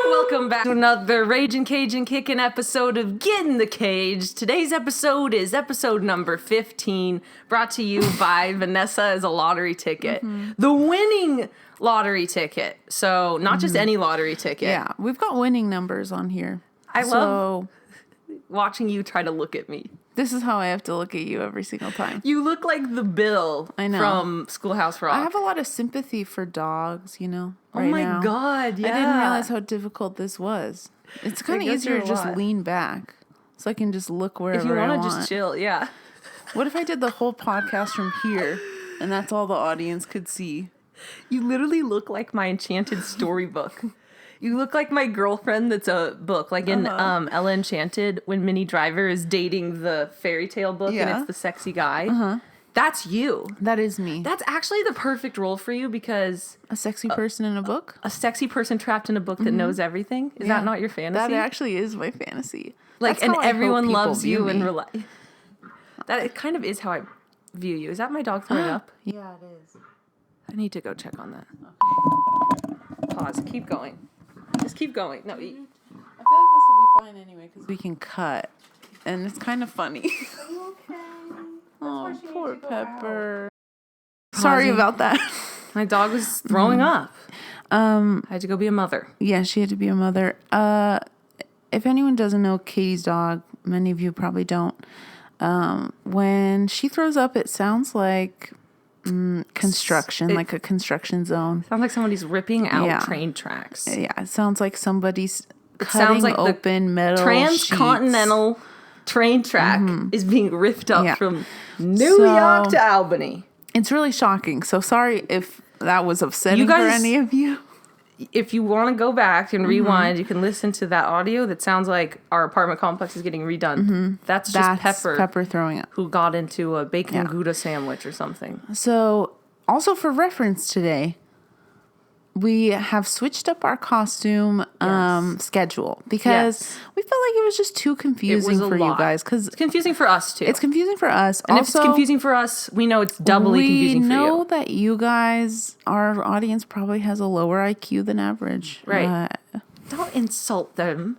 Welcome back to another Ragin' Cajun Kickin' episode of Get in the Cage. Today's episode is episode number 15, brought to you by Vanessa as a lottery ticket. The winning lottery ticket. So not just any lottery ticket. Yeah, we've got winning numbers on here. I love watching you try to look at me. This is how I have to look at you every single time. You look like the Bill from Schoolhouse Rock. I have a lot of sympathy for dogs, you know. Oh my God, yeah. I didn't realize how difficult this was. It's kind of easier to just lean back so I can just look wherever I want. If you want to just chill, yeah. What if I did the whole podcast from here and that's all the audience could see? You literally look like my enchanted storybook. You look like my girlfriend that's a book. Like in Ella Enchanted, when Minnie Driver is dating the fairy tale book and it's the sexy guy. That's you. That is me. That's actually the perfect role for you because... A sexy person in a book? A sexy person trapped in a book that knows everything? Is that not your fantasy? That actually is my fantasy. Like, and everyone loves you in real life. That it kind of is how I view you. Is that my dog throwing up? Yeah, it is. I need to go check on that. Okay. Pause. Keep going. Just keep going. No, I feel like this will be fine anyway because we can cut. And it's kind of funny. Okay. Oh, poor Pepper. Sorry about that. My dog was throwing up. I had to go be a mother. Yeah, she had to be a mother. If anyone doesn't know Katie's dog, many of you probably don't. When she throws up, it sounds like construction, like a construction zone. Sounds like somebody's ripping out train tracks. Yeah, it sounds like somebody's cutting like open metal transcontinental sheets. Train track is being ripped up from New York to Albany. It's really shocking. So sorry if that was upsetting for any of you. If you want to go back and rewind, you can listen to that audio that sounds like our apartment complex is getting redone. That's just Pepper throwing up. Who got into a bacon Gouda sandwich or something. So also for reference today, we have switched up our costume schedule because we felt like it was just too confusing for you guys. It's confusing for us, too. It's confusing for us. And if it's confusing for us, we know it's doubly confusing for you. We know that you guys, our audience probably has a lower IQ than average. Right. Don't insult them.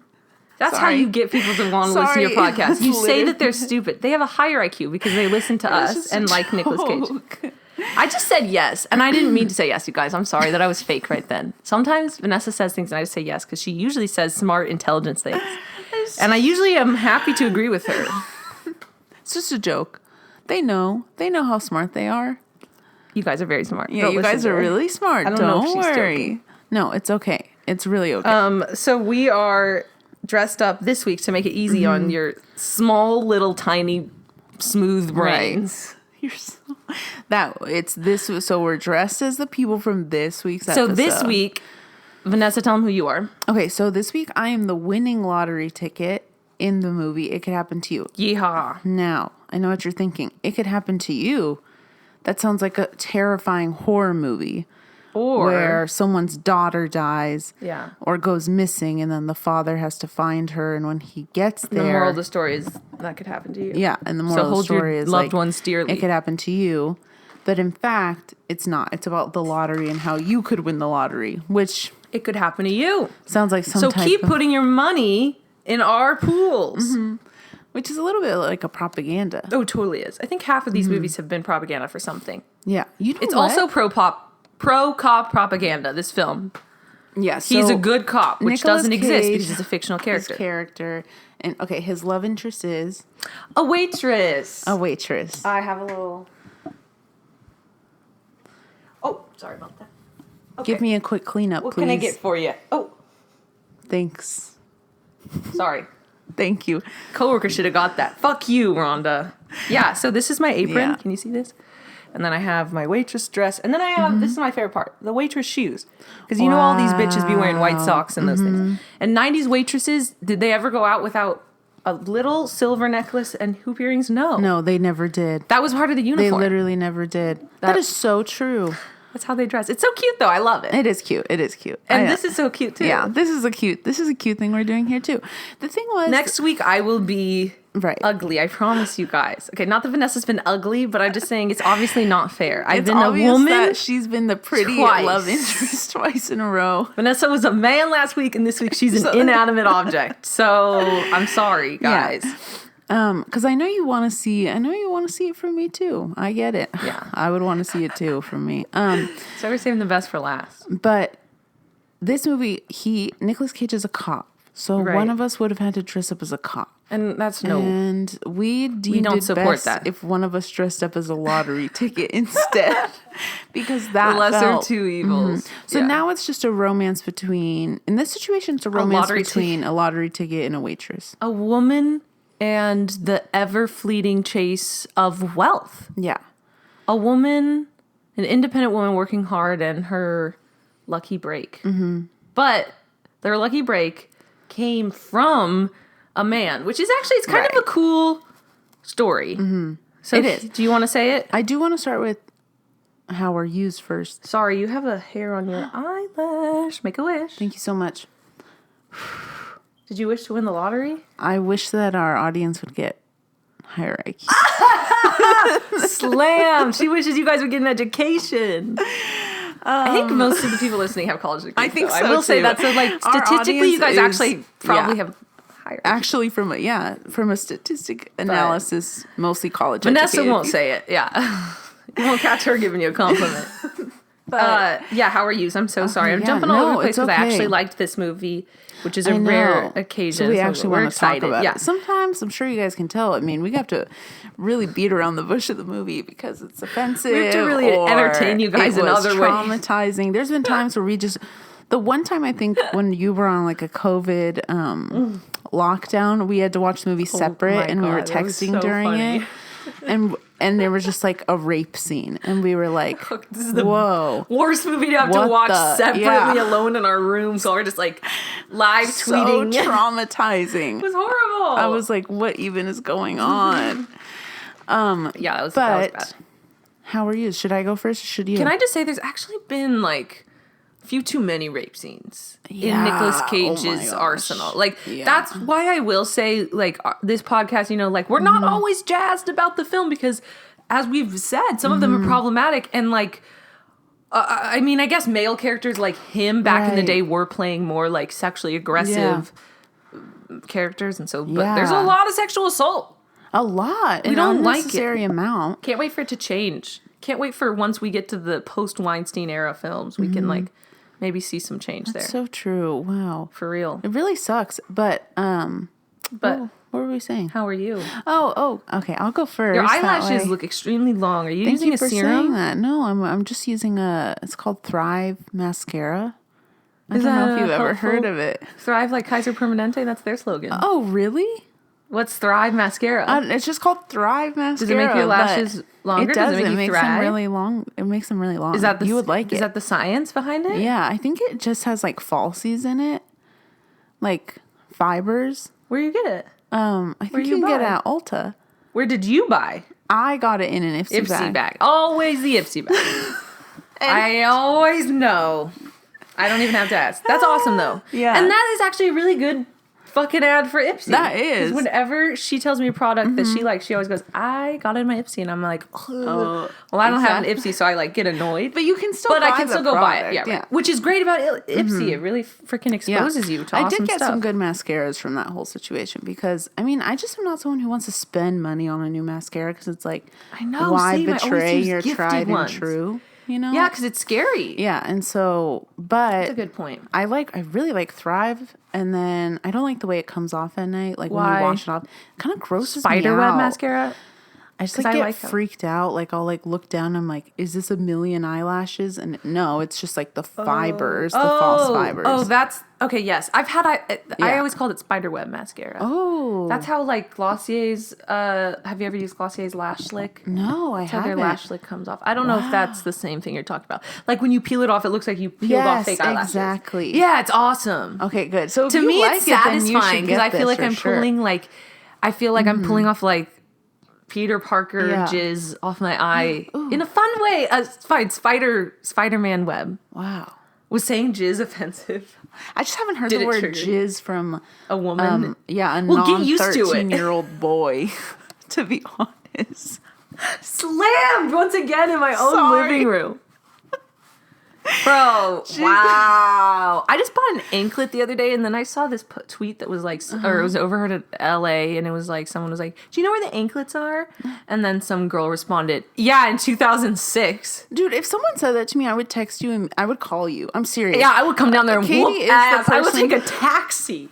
That's how you get people to want to listen to your podcast. You say that they're stupid. They have a higher IQ because they listen to us and like Nicolas Cage. I just said yes, and I didn't mean to say yes, you guys. I'm sorry that I was fake right then. Sometimes Vanessa says things and I just say yes because she usually says smart, intelligent things. And I usually am happy to agree with her. It's just a joke. They know. They know how smart they are. You guys are very smart. Yeah, you guys are really smart. Don't worry. No, it's okay. It's really okay. So we are dressed up this week to make it easy on your small, little, tiny, smooth brains. Right. So we're dressed as the people from this week's episode. So this week, Vanessa, tell them who you are. Okay, so this week I am the winning lottery ticket in the movie It Could Happen to You. Yeehaw. Now, I know what you're thinking. It could happen to you. That sounds like a terrifying horror movie. Or where someone's daughter dies or goes missing and then the father has to find her, and when he gets there... The moral of the story is that could happen to you. Yeah, and the moral of the story is loved ones dearly. It could happen to you. But in fact, it's not. It's about the lottery and how you could win the lottery, which... It could happen to you. Sounds like some type of... So keep putting your money in our pools. Which is a little bit like a propaganda. Oh, it totally is. I think half of these movies have been propaganda for something. Yeah. It's also pro-cop propaganda, this film. Yeah, so he's a good cop, which doesn't exist because he's a fictional character. And, okay, his love interest is... A waitress. I have a little... Oh, sorry about that. Okay. Give me a quick cleanup, please. What can I get for you? Oh. Thanks. Sorry. Thank you. Coworker should have got that. Fuck you, Rhonda. Yeah, so this is my apron. Yeah. Can you see this? And then I have my waitress dress. And then I have, this is my favorite part, the waitress shoes. Because you know all these bitches be wearing white socks and those things. And 90s waitresses, did they ever go out without a little silver necklace and hoop earrings? No. No, they never did. That was part of the uniform. They literally never did. That is so true. That's how they dress. It's so cute, though. I love it. It is cute. And this is so cute, too. Yeah, this is a cute thing we're doing here, too. The thing was... Next week, I will be ugly. I promise you guys. Okay, not that Vanessa's been ugly, but I'm just saying it's obviously not fair. I've been a woman. That she's been the pretty love interest twice in a row. Vanessa was a man last week, and this week she's an inanimate object. So I'm sorry, guys. Because I know you want to see it from me too. I get it. Yeah, I would want to see it too from me. So we're saving the best for last. But this movie, Nicolas Cage is a cop. So one of us would have had to dress up as a cop. And that's And we don't support that. If one of us dressed up as a lottery ticket instead. Because that the lesser of two evils. Mm-hmm. So now it's just a romance between, in this situation, it's a romance between a lottery ticket and a waitress. A woman and the ever-fleeting chase of wealth. Yeah. A woman, an independent woman working hard and her lucky break. Mm-hmm. But their lucky break came from a man, which is actually, it's kind of a cool story. Mm-hmm. So it is. Do you want to say it? I do want to start with how are yous first. Sorry, you have a hair on your eyelash. Make a wish. Thank you so much. Did you wish to win the lottery? I wish that our audience would get higher IQ. Slam! She wishes you guys would get an education. I think most of the people listening have college degrees. I think so. I will say that. So, like, statistically, you guys actually probably have higher. Actually, from a statistic analysis, mostly college. Vanessa won't say it. Yeah, you won't catch her giving you a compliment. But how are you? I'm so sorry. I'm jumping all over the place because I actually liked this movie, which is a rare occasion. So we actually want to talk about it. Sometimes, I'm sure you guys can tell, I mean, we have to really beat around the bush of the movie because it's offensive. We have to really entertain you guys in other ways. Traumatizing. There's been times where the one time I think when you were on like a COVID lockdown, we had to watch the movie separate and we were texting during it. And there was just like a rape scene. And we were like, this is the worst movie to have to watch separately alone in our room. So we're just like live tweeting. So traumatizing. It was horrible. I was like, what even is going on? That was bad. How are you? Should I go first or should you? Can I just say there's actually been like a few too many rape scenes in Nicolas Cage's arsenal. Like, that's why I will say, like, this podcast, you know, like, we're not always jazzed about the film because, as we've said, some of them are problematic. And, like, I mean, I guess male characters like him back in the day were playing more, like, sexually aggressive characters. And so, but there's a lot of sexual assault. A lot. We don't like it. Amount. Can't wait for it to change. Can't wait for once we get to the post-Weinstein era films, we can, like, maybe see some change there. That's so true. Wow. For real. It really sucks. But what were we saying? How are you? Oh, okay. I'll go first. Your eyelashes look extremely long. Are you using a serum? Thank you for saying that. No, I'm just using it's called Thrive mascara. I don't know if you've ever heard of it. Thrive like Kaiser Permanente? That's their slogan. Oh, really? What's Thrive mascara? It's just called Thrive mascara. Does it make your lashes longer? It does. It makes them really long. It makes them really long. Is that you would like it? Is that the science behind it? Yeah, I think it just has like falsies in it, like fibers. Where you get it? I think you can get it at Ulta. Where did you buy? I got it in an Ipsy bag. Always the Ipsy bag. I always know. I don't even have to ask. That's awesome though. Yeah, and that is actually a really good fucking ad for Ipsy. That is. Whenever she tells me a product that she likes, she always goes, I got it in my Ipsy. And I'm like, well, I don't have an Ipsy, so I like get annoyed. But you can still buy I can still go buy it. Yeah, right. Which is great about Ipsy. It really freaking exposes you to awesome stuff. I did get some good mascaras from that whole situation because, I mean, I just am not someone who wants to spend money on a new mascara because it's like, why betray your tried and true? You know? Yeah, because it's scary. Yeah, and so, but that's a good point. I really like Thrive, and then I don't like the way it comes off at night. Like when you wash it off, it kind of grosses me out. Spiderweb mascara. I just get freaked out. Like I'll like look down and I'm like, is this a million eyelashes? And no, it's just like the fibers, the false fibers. Oh, that's okay. Yes, I've had. I always called it spiderweb mascara. Oh, that's how like Glossier's. Have you ever used Glossier's lash slick? No, I haven't. How their lash slick comes off. I don't know if that's the same thing you're talking about. Like when you peel it off, it looks like you peeled off fake eyelashes. Exactly. Yeah, it's awesome. Okay, good. So to me, it's satisfying because I feel like I'm pulling like, I'm pulling off like Peter Parker jizz off my eye in a fun way. Spider-Man web. Wow. Was saying jizz offensive? I just haven't heard the word jizz from a woman. A non-13-year-old boy, to be honest. Slammed once again in my own living room. Bro, wow. I just bought an anklet the other day, and then I saw this tweet that was like, or it was overheard at LA, and it was like, someone was like, do you know where the anklets are? And then some girl responded, yeah, in 2006. Dude, if someone said that to me, I would text you and I would call you. I'm serious. Yeah, I would come down there and whoop ass. I would take a taxi.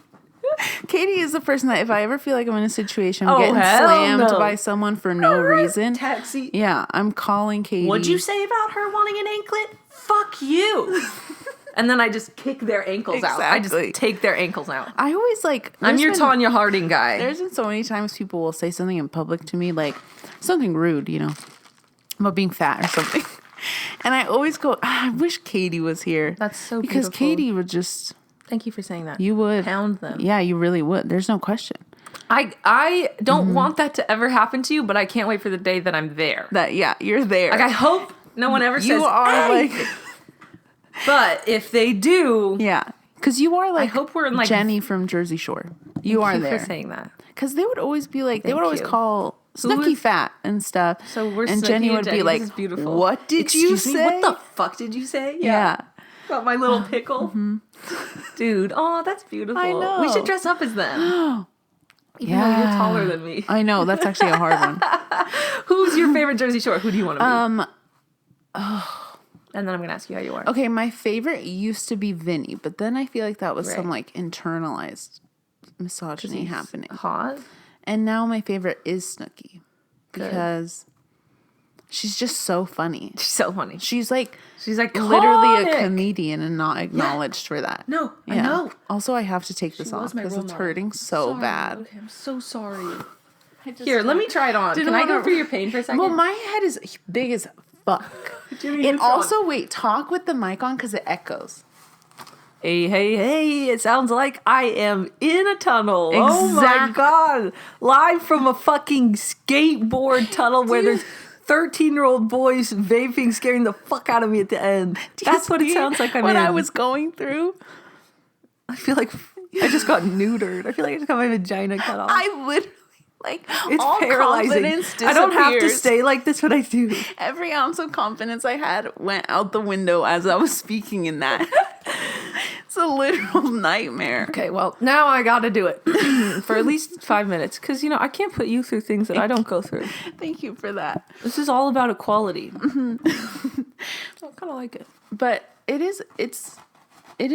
Katie is the person that if I ever feel like I'm in a situation, I'm getting slammed by someone for no reason. Taxi. Yeah, I'm calling Katie. What'd you say about her wanting an anklet? Fuck you. And then I just kick their ankles out. I just take their ankles out. I always like... I'm your Tanya Harding guy. There's been so many times people will say something in public to me, like something rude, you know, about being fat or something. And I always go, I wish Katie was here. That's so beautiful. Because Katie would just... Thank you for saying that. You would. Pound them. Yeah, you really would. There's no question. I don't want that to ever happen to you, but I can't wait for the day that I'm there. You're there. Like, I hope no one ever says, you are hey! Like... But if they do... Yeah. Because you are like... I hope we're in like... Jenny from Jersey Shore. You are there. Thank you for saying that. Because they would always be like... They would always call Snooki fat and stuff. So we're and Jenny would be like, what did you say? What the fuck did you say? Yeah. Got my little pickle. Mm-hmm. Dude, oh, that's beautiful. I know. We should dress up as them. Even though you're taller than me. I know. That's actually a hard one. Who's your favorite Jersey Shore? Who do you want to be? And then I'm going to ask you how you are. Okay, my favorite used to be Vinny, but then I feel like that was some like internalized misogyny happening. Hot. And now my favorite is Snooki. Because she's just so funny. She's so funny. She's like literally a comedian and not acknowledged for that. No, I know. Also, I have to take this off because it's hurting so bad. Okay, I'm so sorry. Here, let me try it on. Can I go through your pain for a second? Well, my head is big as fuck. And also, wait, talk with the mic on because it echoes. Hey, hey, hey, it sounds like I am in a tunnel. Exactly. Oh my God. Live from a fucking skateboard tunnel where there's 13-year-old boys vaping, scaring the fuck out of me at the end. That's what it sounds like I'm in. What I was going through. I feel like I just got neutered. I feel like I just got my vagina cut off. I literally, like, it's all paralyzing. I don't have to stay like this when I do. Every ounce of confidence I had went out the window as I was speaking in that. It's a literal nightmare. Okay, well, now I gotta do it for at least 5 minutes. Because, I can't put you through things that I don't go through. Thank you for that. This is all about equality. I kind of like it. But it is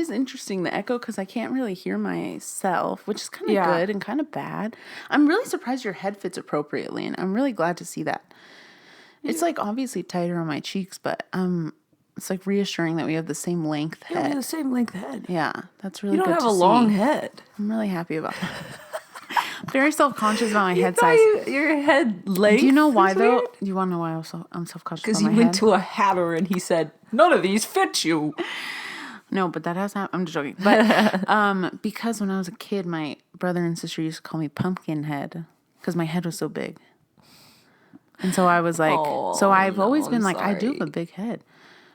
interesting, the echo, because I can't really hear myself, which is kind of good and kind of bad. I'm really surprised your head fits appropriately, and I'm really glad to see that. It's like obviously tighter on my cheeks, but it's like reassuring that we have the same length head. We have the same length head. Yeah, that's really good to see. You don't have a long head. I'm really happy about that. Very self-conscious about my head size. Your head length. Do you know why though? Do you want to know why I'm self-conscious about my head? Because you went to a hatter and he said, none of these fit you. No, but that has happened. I'm just joking. But because when I was a kid, my brother and sister used to call me pumpkin head because my head was so big. And so I was like, I've always been like, I do have a big head.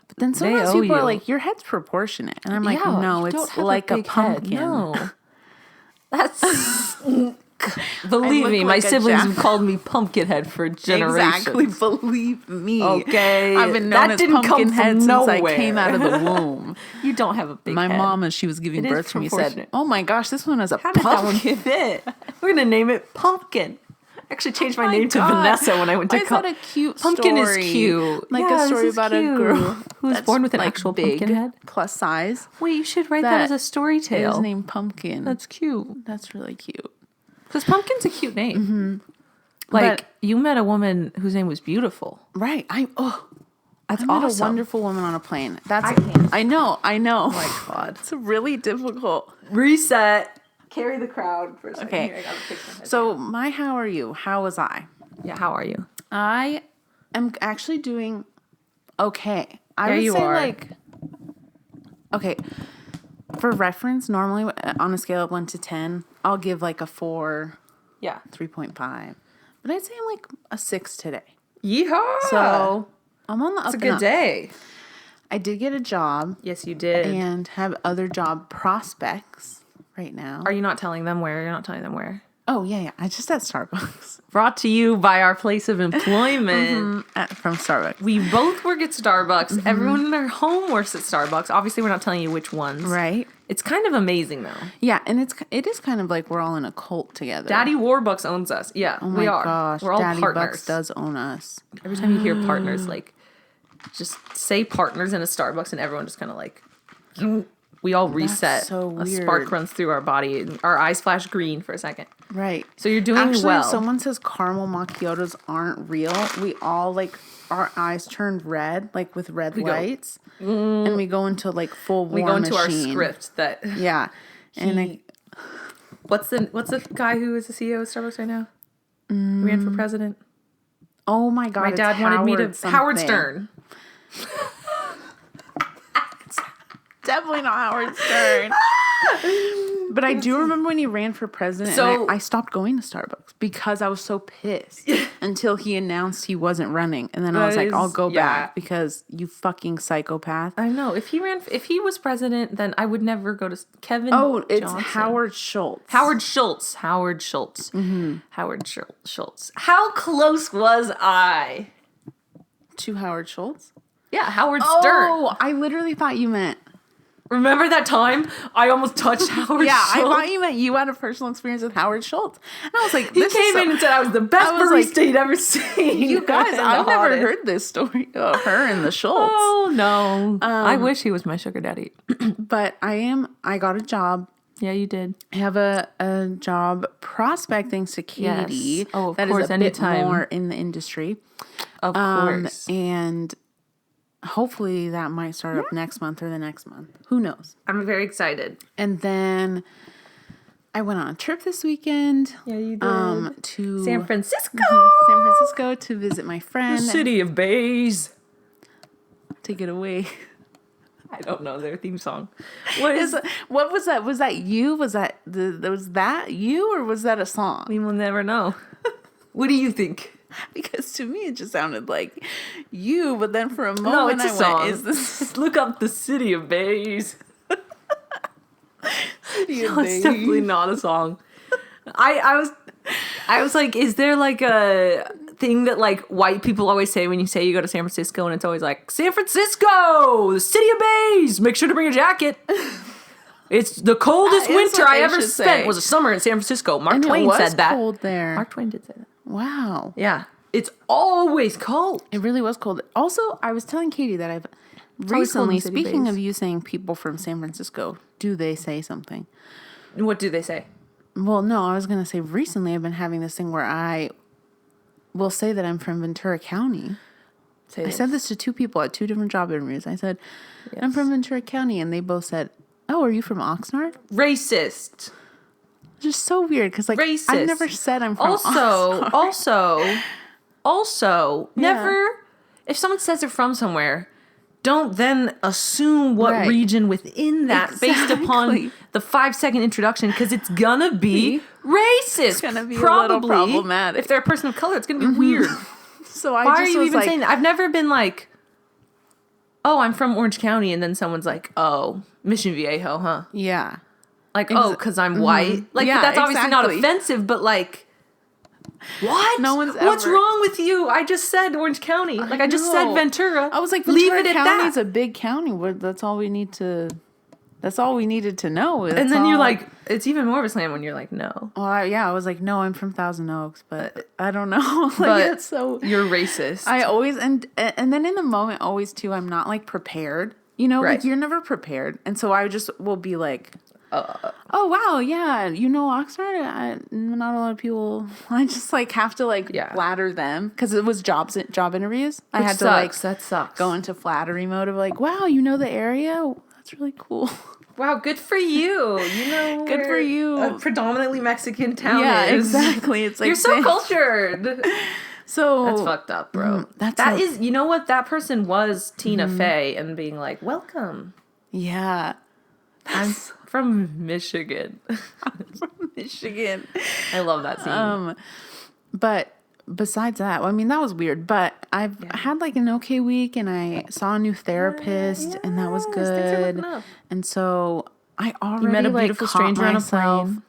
But then sometimes people are like, your head's proportionate. And I'm like, no, it's like a pumpkin. No. That's... Believe me, my siblings have called me Pumpkinhead for generations. Exactly, believe me. Okay, I've been known as Pumpkinhead since I came out of the womb. You don't have a big head. My mom, as she was giving birth to me, said, "Oh my gosh, this one has a pumpkin." How does that one fit? We're gonna name it Pumpkin. I actually changed my name to Vanessa when I went to college. I thought a cute Pumpkin story. Is cute. Like a story about a girl who was born with an actual big pumpkin head. Plus size. Wait, you should write that as a story tale. It was named Pumpkin. That's cute. That's really cute. Because Pumpkin's a cute name. Mm-hmm. Like, you met a woman whose name was Beautiful. Right. That's awesome. I met a wonderful woman on a plane. I know. Oh my God. It's really difficult. Reset. Carry the crowd for a second. Okay. Here, I gotta fix my head. So, how are you? How was I? Yeah, how are you? I am actually doing okay. I would say like, okay, for reference, normally on a scale of 1 to 10, I'll give like a 4, 3.5. But I'd say I'm like a 6 today. Yeehaw! So I'm on the up. It's a good day. I did get a job. Yes, you did. And have other job prospects right now. Are you not telling them where? You're not telling them where? Oh, yeah. I just at Starbucks. Brought to you by our place of employment. From Starbucks. We both work at Starbucks. Everyone in our home works at Starbucks. Obviously, we're not telling you which ones. Right. It's kind of amazing, though. Yeah, and it is kind of like we're all in a cult together. Daddy Warbucks owns us. Yeah, oh my we are. Gosh, we're all Daddy partners. Bucks does own us. Every time you hear partners, like, just say partners in a Starbucks and everyone just kind of like... We all reset. That's so weird. A spark runs through our body. And our eyes flash green for a second. Right. So you're doing Actually, well. If someone says caramel macchiatos aren't real, we all like our eyes turn red, like with red lights, and we go into like full war. We go into machine. Our script that. Yeah. And what's the guy who is the CEO of Starbucks right now? Ran for president. Oh my God! My dad wanted me to Howard Stern. Definitely not Howard Stern. But I do remember when he ran for president, and I stopped going to Starbucks because I was so pissed until he announced he wasn't running. And then I was like, I'll go back because you fucking psychopath. I know. If he was president, then I would never go to Kevin it's Johnson. Howard Schultz. Howard Schultz. Mm-hmm. Howard Schultz. How close was I? To Howard Schultz? Yeah, Howard Stern. Oh, I literally thought you meant... Remember that time I almost touched Howard Schultz? I thought you meant you had a personal experience with Howard Schultz. And I was like, he came in and said I was the best barista he'd ever seen. You guys, I've never heard this story of her and the Schultz. Oh, no. I wish he was my sugar daddy. But I got a job. Yeah, you did. I have a job prospect thanks to Katy. Yes. Oh, of that course, is a bit more in the industry. Of course. And... hopefully that might start up next month or the next month. Who knows? I'm very excited. And then I went on a trip this weekend. Yeah, you did. To San Francisco. San Francisco to visit my friend. The city of bays. Take it away. I don't know their theme song. What was that? Was that you? Was that you or was that a song? We will never know. What do you think? Because to me it just sounded like you, but then for a moment it's a song. Is this? Look up the city of bays. It's definitely not a song. I was like, is there like a thing that like white people always say when you say you go to San Francisco, and it's always like, San Francisco, the city of bays. Make sure to bring a jacket. It's the coldest winter I ever spent was a summer in San Francisco. Mark Twain said that. Cold there. Mark Twain did say that. Wow. Yeah. It's always cold. It really was cold. Also, I was telling Katy that I've recently, speaking of you saying people from San Francisco, do they say something? What do they say? Well, no, I was going to say recently I've been having this thing where I will say that I'm from Ventura County. I said this to two people at two different job interviews. I said, I'm from Ventura County. And they both said, oh, are you from Oxnard? Racist. Just so weird because like racist. I've never said I'm from Oxnard. Also, never, if someone says they're from somewhere, don't then assume what region within that based upon the 5-second introduction, because it's gonna be racist. It's gonna be a little problematic. If they're a person of color, it's gonna be weird. So why are you even saying that? I've never been like, oh, I'm from Orange County, and then someone's like, oh, Mission Viejo, huh? Yeah. Like, oh, because I'm white. Like, that's obviously not offensive, but like, what? What's wrong with you? I just said Orange County. Like, I just said Ventura. I was like, Ventura County's a big county. That's all we need to... That's all we needed to know. And then you're like, it's even more of a slam when you're like, no. Well, I was like, no, I'm from Thousand Oaks, but I don't know. But so you're racist. I always, and then in the moment, always too, I'm not like prepared. You know, like you're never prepared. And so I just will be like, oh, wow, yeah, you know Oxnard? Not a lot of people. I just like have to like flatter them because it was job interviews. I had to like that sucks. Go into flattery mode of like, wow, you know the area? That's really cool. Wow, good for you. You know, good for you. A predominantly Mexican town. Yeah, exactly. It's like you're so cultured. So that's fucked up, bro. That is, you know what? That person was Tina Fey and being like, welcome. Yeah. I'm from Michigan. I'm from Michigan. I love that scene. But besides that, I mean, that was weird, but I've had like an okay week, and I saw a new therapist, and that was good. And so I already met a beautiful stranger on a plane.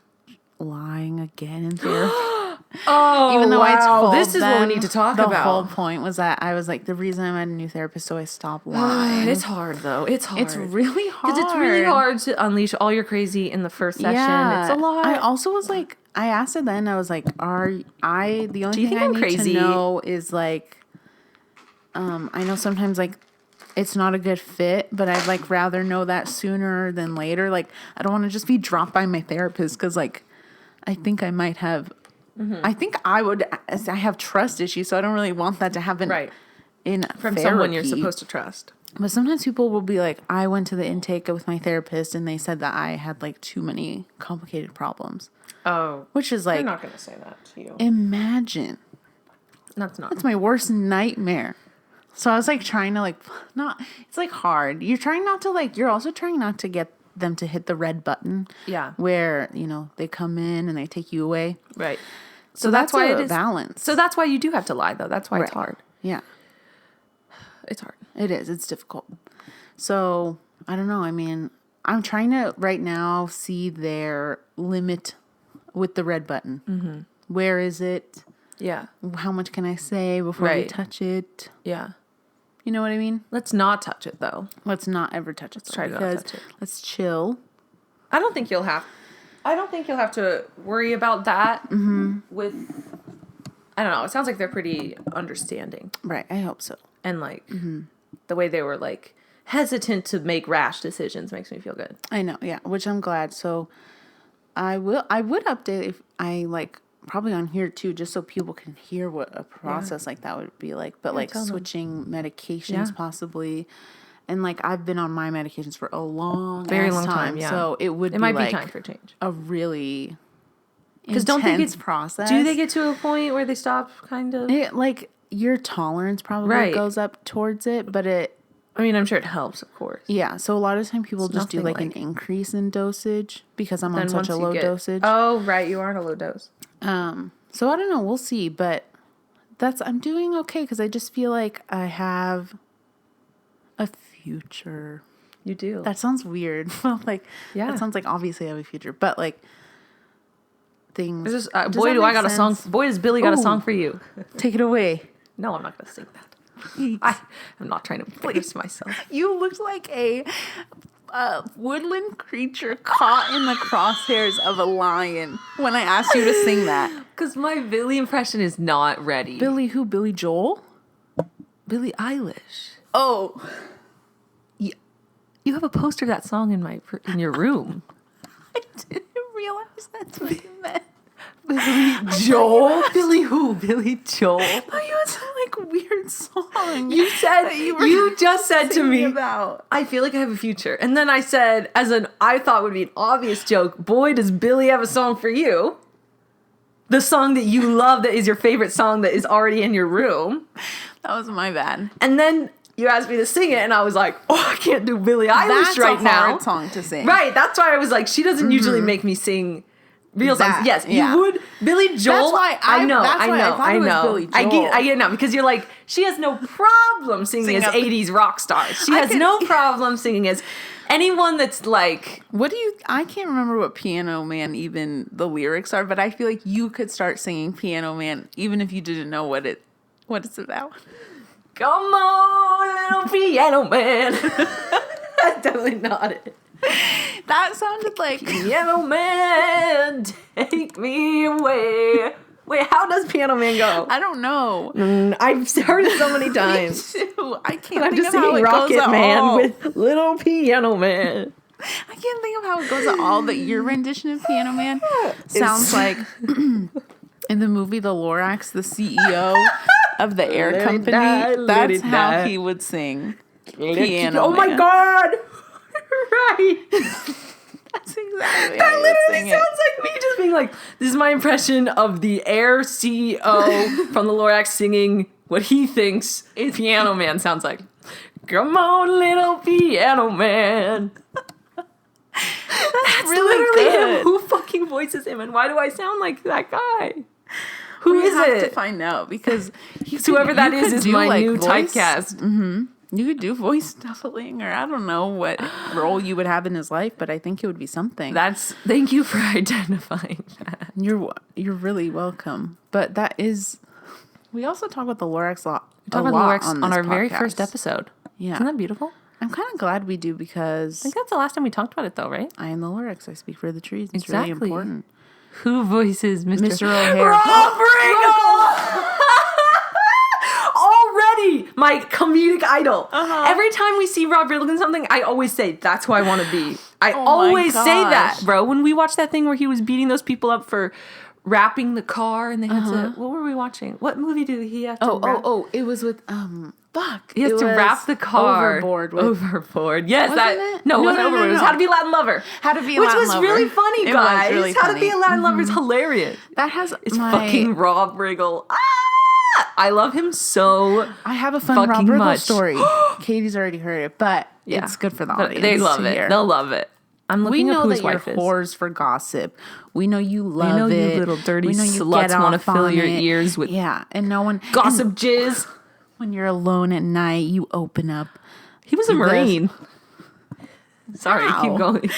Lying again in therapy. Even though I told this is what we need to talk about. The whole point was that I was like, the reason I met a new therapist, so I stopped lying. It's hard though. It's hard. It's really hard. Because it's really hard to unleash all your crazy in the first session. It's a lot. I also was like, I asked her then, I was like, the only thing I need to know is like, I know sometimes like it's not a good fit, but I'd like rather know that sooner than later. Like, I don't want to just be dropped by my therapist because like, I think I might have, I think I have trust issues, so I don't really want that to happen from someone you're supposed to trust. But sometimes people will be like, I went to the intake with my therapist and they said that I had like too many complicated problems. Oh. Which is like... They're not going to say that to you. Imagine. That's my worst nightmare. So I was like trying to like... It's like hard. You're trying not to like... You're also trying not to get them to hit the red button. Yeah. Where, you know, they come in and they take you away. Right. So that's why it is balance. So that's why you do have to lie though. That's why it's hard. Yeah. It's hard. It is. It's difficult. So, I don't know. I mean, I'm trying to right now see their limit with the red button. Mm-hmm. Where is it? Yeah. How much can I say before we touch it? Yeah. You know what I mean? Let's not touch it, though. Let's not ever touch it. Let's try to not touch it. Let's chill. I don't think you'll have to worry about that with... I don't know. It sounds like they're pretty understanding. Right. I hope so. And like the way they were like hesitant to make rash decisions makes me feel good. I know, yeah, which I'm glad. So I would update if I like probably on here too, just so people can hear what a process like that would be like. But like switching medications possibly. And like I've been on my medications for a very long time. Yeah. So it might be time for change. A really intense process. Do they get to a point where they stop kind of? Your tolerance probably goes up towards it, but I'm sure it helps, of course. Yeah, so a lot of time people just do like an increase in dosage because I'm on such a low dosage. Oh, right, you are on a low dose. So I don't know, we'll see, but I'm doing okay because I just feel like I have a future. You do. That sounds weird. That sounds like obviously I have a future, but like things. Boy, do I got a song. Boy, does Billy got a song for you. Take it away. No, I'm not going to sing that. I'm not trying to embarrass myself. You looked like a woodland creature caught in the crosshairs of a lion when I asked you to sing that. Because my Billy impression is not ready. Billy who? Billy Joel? Billie Eilish. Oh. You have a poster of that song in your room. I didn't realize that's what you meant. Billy Joel? Billy who? Billy Joel? Oh, you had some like weird song. You just said to me about. I feel like I have a future. And then I said, I thought would be an obvious joke, boy, does Billy have a song for you. The song that you love that is your favorite song that is already in your room. That was my bad. And then you asked me to sing it, and I was like, oh, I can't do Billie Eilish right now. That's a hard song to sing. Right, that's why I was like, she doesn't usually make me sing real songs. Yes, you would. Billy Joel. That's why I know. I get it now because you're like, she has no problem singing as 80s rock stars. She has no problem singing as anyone that's like. I can't remember what Piano Man even the lyrics are, but I feel like you could start singing Piano Man even if you didn't know what it's about. Come on, little piano man. That's definitely not it. That sounded like Piano Man, take me away. Wait, how does Piano Man go? I don't know. I've heard it so many times. Me too. I can't I'm think just of how it Rocket goes at Man all. with Little Piano Man. I can't think of how it goes at all, but your rendition of Piano Man sounds like in the movie The Lorax, the CEO of the air company. That's how he would sing Piano Man. My God! Right. That's exactly that literally sounds like me just being like, this is my impression of the Air CEO from the Lorax singing what he thinks Piano Man sounds like. Come on, little Piano Man. That's really literally good. him. Who fucking voices him, and why do I sound like that guy? Who is it? We have to find out because whoever that is my new typecast. Mm-hmm. You could do voice doubling, or I don't know what role you would have in his life, but I think it would be something. Thank you for identifying that. You're really welcome. But that is, we also talk about the Lorax lot. We talk about the Lorax on our very first episode. Yeah. Isn't that beautiful? I'm kind of glad we do because... I think that's the last time we talked about it though, right? I am the Lorax. I speak for the trees. It's really important. Who voices Mr. O'Hare? Rob Riggle! Already my comedic idol. Uh-huh. Every time we see Rob Riggle in something, I always say, that's who I want to be. I always say that, bro. When we watched that thing where he was beating those people up for wrapping the car and they had to... What were we watching? What movie did he have to wrap? It was with... He has to wrap the car. Overboard. Yes, No, it wasn't Overboard. It was How to Be a Latin Lover. How to Be a Latin Lover. Which was really funny, guys. Really How to Be a Latin Lover is hilarious. It's fucking Rob Riggle. I love him so. I have a fun Rob Riggle story. Katie's already heard it, but it's good for the audience. They love it. They'll love it. I'm looking up who his wife is. We know that you're whores for gossip. We know you love it. We know you little dirty sluts want to fill your ears with and no one gossip jizz. When you're alone at night, you open up. He was a Marine. Sorry, keep going.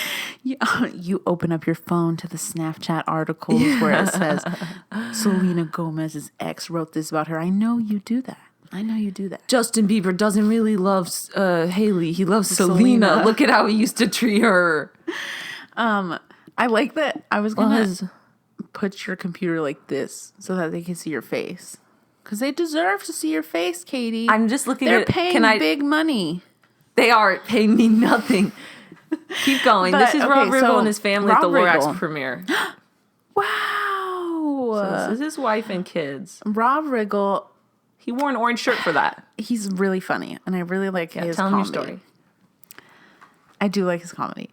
You open up your phone to the Snapchat articles where it says, Selena Gomez's ex wrote this about her. I know you do that. Justin Bieber doesn't really love Hailey. He loves Selena. Look at how he used to treat her. I like that. I was going to put your computer like this so that they can see your face. Because they deserve to see your face, Katie. I'm just looking They're paying big money. They are paying me nothing. Keep going. This is Rob Riggle and his family at the Lorax premiere. Wow. So this is his wife and kids. Rob Riggle. He wore an orange shirt for that. He's really funny. And I really like his comedy. Tell him your story. I do like his comedy.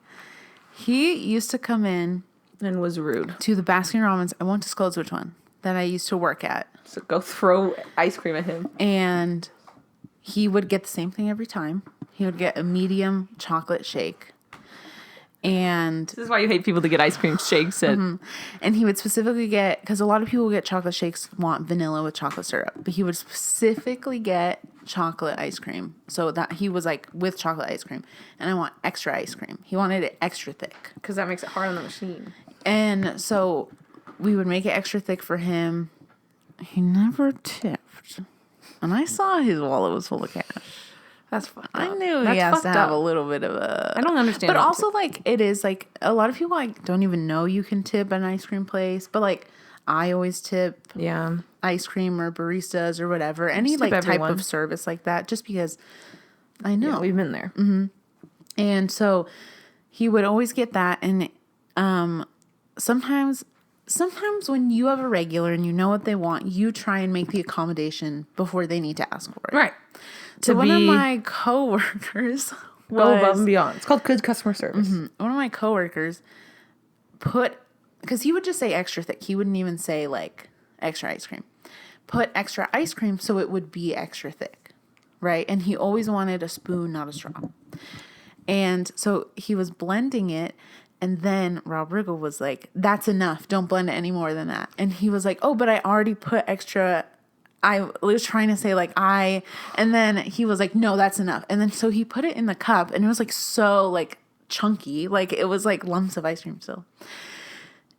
He used to come in. And was rude. To the Baskin Robbins. I won't disclose which one. That I used to work at. So go throw ice cream at him. And he would get the same thing every time. He would get a medium chocolate shake. And this is why you hate people to get ice cream shakes. And he would specifically get, because a lot of people get chocolate shakes want vanilla with chocolate syrup. But he would specifically get chocolate ice cream. So that he was like, with chocolate ice cream. And I want extra ice cream. He wanted it extra thick. Because that makes it hard on the machine. And so we would make it extra thick for him. He never tipped. And I saw his wallet was full of cash. That's fucked up. I knew he has to have a little bit of a... I don't understand. But also, like, it is, like, a lot of people, like, don't even know you can tip an ice cream place. But, like, I always tip ice cream or baristas or whatever. Any, like, type of service like that. Just because I know. Yeah, we've been there. Mm-hmm. And so he would always get that. And sometimes when you have a regular and you know what they want, you try and make the accommodation before they need to ask for it. Right. So one of my coworkers go above and beyond. It's called good customer service. Mm-hmm. One of my coworkers because he would just say extra thick. He wouldn't even say like extra ice cream. Put extra ice cream so it would be extra thick, right? And he always wanted a spoon, not a straw. And so he was blending it. And then Rob Riggle was like, that's enough. Don't blend it any more than that. And he was like, oh, but I already put extra. I was trying to say like and then he was like, no, that's enough. And then so he put it in the cup and it was like so like chunky. Like it was like lumps of ice cream still.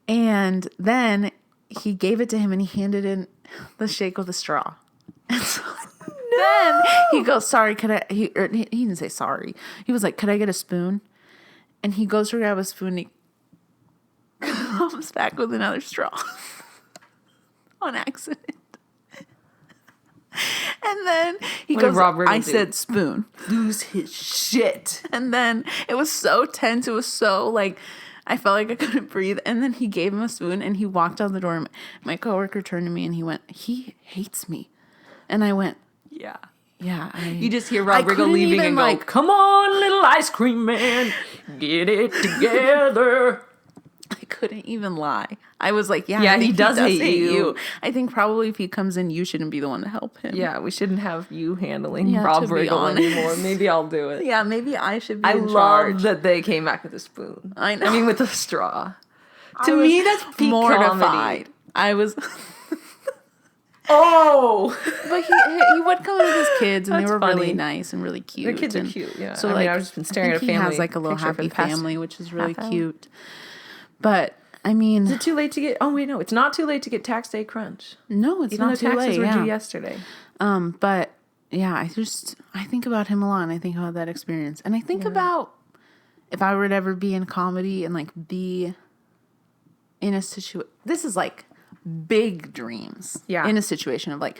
And then he gave it to him and he handed in the shake with a straw. And so then he goes, sorry, could I, he didn't say sorry. He was like, could I get a spoon? And he goes to grab a spoon and he comes back with another straw on accident. And then he goes, I said spoon. Lose his shit. And then it was so tense. It was so like, I felt like I couldn't breathe. And then he gave him a spoon and he walked out the door. My coworker turned to me and he went, he hates me. And I went, yeah. Yeah. You just hear Rob Riggle leaving and go, come on, little ice cream man, get it together. I couldn't even lie. I was like, yeah, he does hate you. I think probably if he comes in, you shouldn't be the one to help him. Yeah, we shouldn't have you handling Rob Riggle anymore. Maybe I'll do it. Yeah, maybe I should be in charge. I love that they came back with a spoon. I know. I mean, with a straw. To me, that's peak mortified. comedy. I was... Oh! But he would come with his kids, and they were funny. really nice and really cute. Their kids are cute, yeah. So, I've just been staring at a family. He has, like, a little happy family, which is really cute. But, I mean... Is it too late to get... Oh, wait, no. It's not too late to get tax day crunch. No, it's not too late. Even though taxes were due yesterday. But, yeah, I think about him a lot, and I think about that experience. And I think about if I were to ever be in comedy and, like, be in a situation... This is, like... big dreams in a situation of like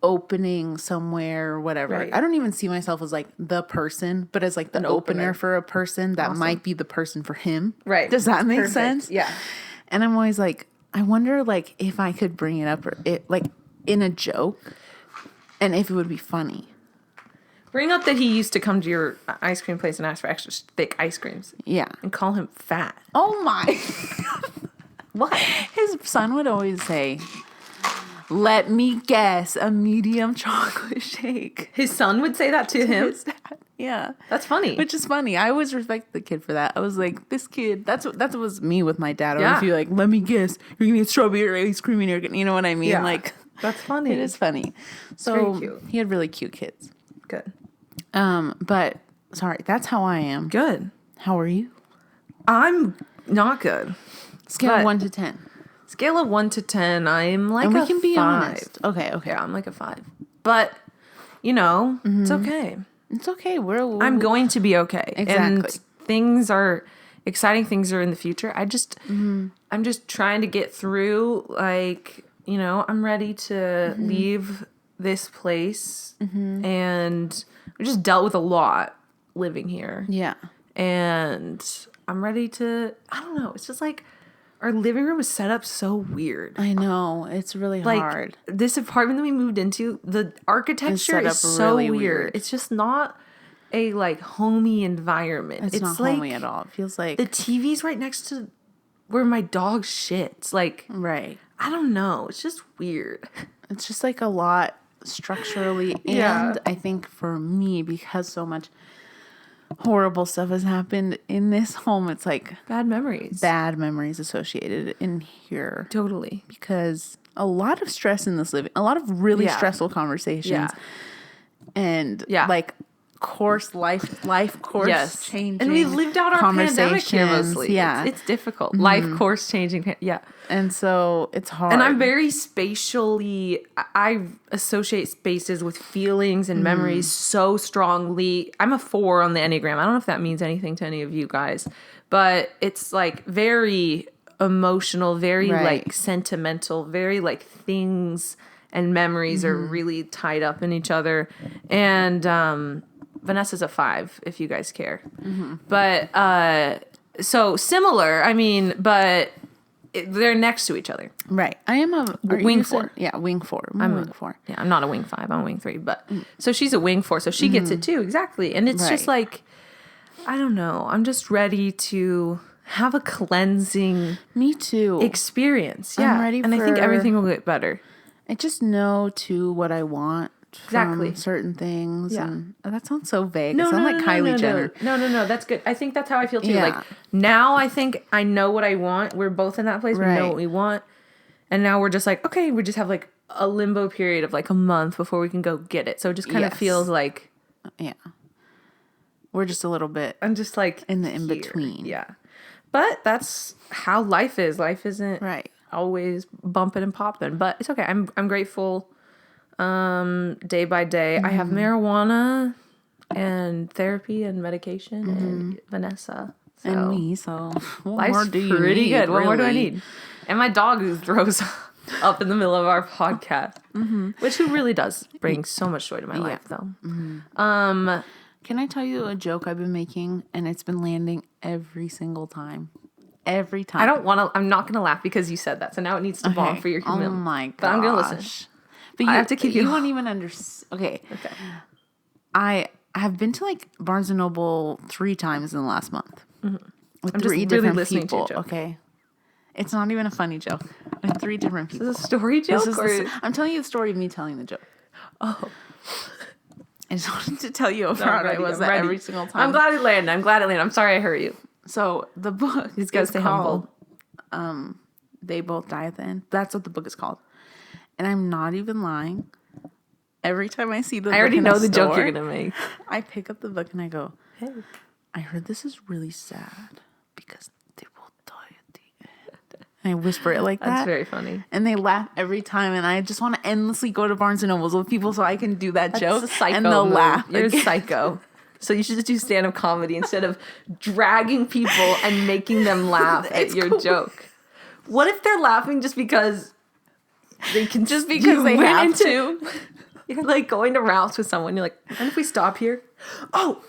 opening somewhere or whatever. Right. I don't even see myself as like the person, but as like the opener for a person that might be the person for him. Right. Does that make sense? Yeah. And I'm always like, I wonder like if I could bring it up or it like in a joke and if it would be funny. Bring up that he used to come to your ice cream place and ask for extra thick ice creams. Yeah. And call him fat. Oh my. What? His son would always say, "Let me guess, a medium chocolate shake." His son would say that to him? His dad. Yeah. That's funny. Which is funny. I always respect the kid for that. I was like, this kid, that was me with my dad. I would be like, "Let me guess, you're going to get strawberry ice cream and you're going to," you know what I mean? Yeah. Like, that's funny. It is funny. So very cute. He had really cute kids. Good. But, sorry, that's how I am. Good. How are you? I'm not good. Scale of 1 to 10. Scale of 1 to 10, I'm like and we a can be 5. honest. Okay. Yeah, I'm like a 5. But, it's okay. It's okay. I'm going to be okay. Exactly. And exciting things are in the future. I'm just trying to get through, like, I'm ready to leave this place. And I just dealt with a lot living here. Yeah. And I'm ready to, I don't know, it's just like, our living room is set up so weird. I know. It's really hard. This apartment that we moved into, the architecture is so really weird. It's just not a, like, homey environment. It's not like, homey at all. It feels like... The TV's right next to where my dog shits. Like... Right. I don't know. It's just weird. It's just, like, a lot structurally. And I think for me, because so much... horrible stuff has happened in this home. It's like bad memories associated in here. Totally. Because a lot of stress in this living, a lot of really stressful conversations and like life course changing. And we lived out our pandemic here mostly. Yeah. It's difficult. Life course changing. Yeah. And so it's hard. And I'm very spatially, I associate spaces with feelings and memories so strongly. I'm a 4 on the Enneagram. I don't know if that means anything to any of you guys, but it's like very emotional, very like sentimental, very like things and memories are really tied up in each other. And, Vanessa's a 5, if you guys care. But, so similar, I mean, but they're next to each other. Right. I am a wing 4. Yeah, wing 4. I'm a wing 4. Yeah, I'm not a wing 5. I'm a wing 3. But so she's a wing 4, so she gets it too. Exactly. And it's just like, I don't know. I'm just ready to have a cleansing Me too. experience. Yeah. I'm ready and I think everything will get better. I just know too what I want. From certain things. Yeah. And that sounds so vague. It sounds like Kylie Jenner. No. That's good. I think that's how I feel too. Yeah. Like now I think I know what I want. We're both in that place. We know what we want. And now we're just like, okay, we just have like a limbo period of like a month before we can go get it. So it just kind of feels like. Yeah. We're just a little bit. I'm just like. In the in-between. Yeah. But that's how life is. Life isn't always bumping and popping. But it's okay. I'm grateful. Day by day. I have marijuana and therapy and medication and Vanessa. So and me, so what more do you need? Good. What more do I need? And my dog who throws up in the middle of our podcast, which who really does bring so much joy to my life, though. Can I tell you a joke I've been making, and it's been landing every single time? Every time. I don't want to. I'm not going to laugh because you said that, so now it needs to bomb for your humility. Oh my gosh. But I'm going to listen. But I have to keep you. You won't even understand. Okay. I have been to like Barnes and Noble 3 times in the last month with I'm 3 just different really people. To okay, it's not even a funny joke. With 3 different people. Is this a story joke? I'm telling you the story of me telling the joke. Oh, I just wanted to tell you how proud I was that every single time. I'm glad it landed. I'm sorry I hurt you. So the book is called They Both Die at the End. That's what the book is called. and I'm not even lying, every time I see the book I already in know a the store, joke you're going to make. I pick up the book and I go, hey, I heard this is really sad because they will die at the end. And I whisper it like that. That's very funny. And they laugh every time, and I just want to endlessly go to Barnes & Nobles with people so I can do that joke. A psycho and they'll move. laugh. You're a psycho. So you should just do stand-up comedy instead of dragging people and making them laugh at your joke. What if they're laughing just because they can? Just because they have to. You're like going to Ralph's with someone. You're like, "And if we stop here?" Oh,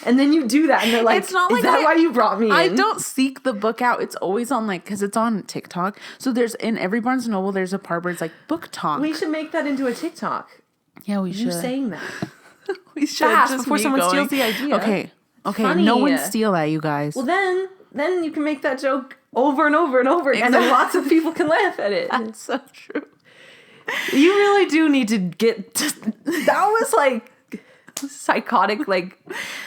and then you do that, and they're like, "It's not like that. Why you brought me in?" I don't seek the book out. It's always on because it's on TikTok. So there's in every Barnes & Noble, there's a part where it's like book talk. We should make that into a TikTok. Yeah, we should. You saying that? We should just before someone steals the idea. Okay, funny. No one steal that, you guys. Well, then you can make that joke over and over and over again, and then lots of people can laugh at it. That's so true. You really do need to get. That was like psychotic, like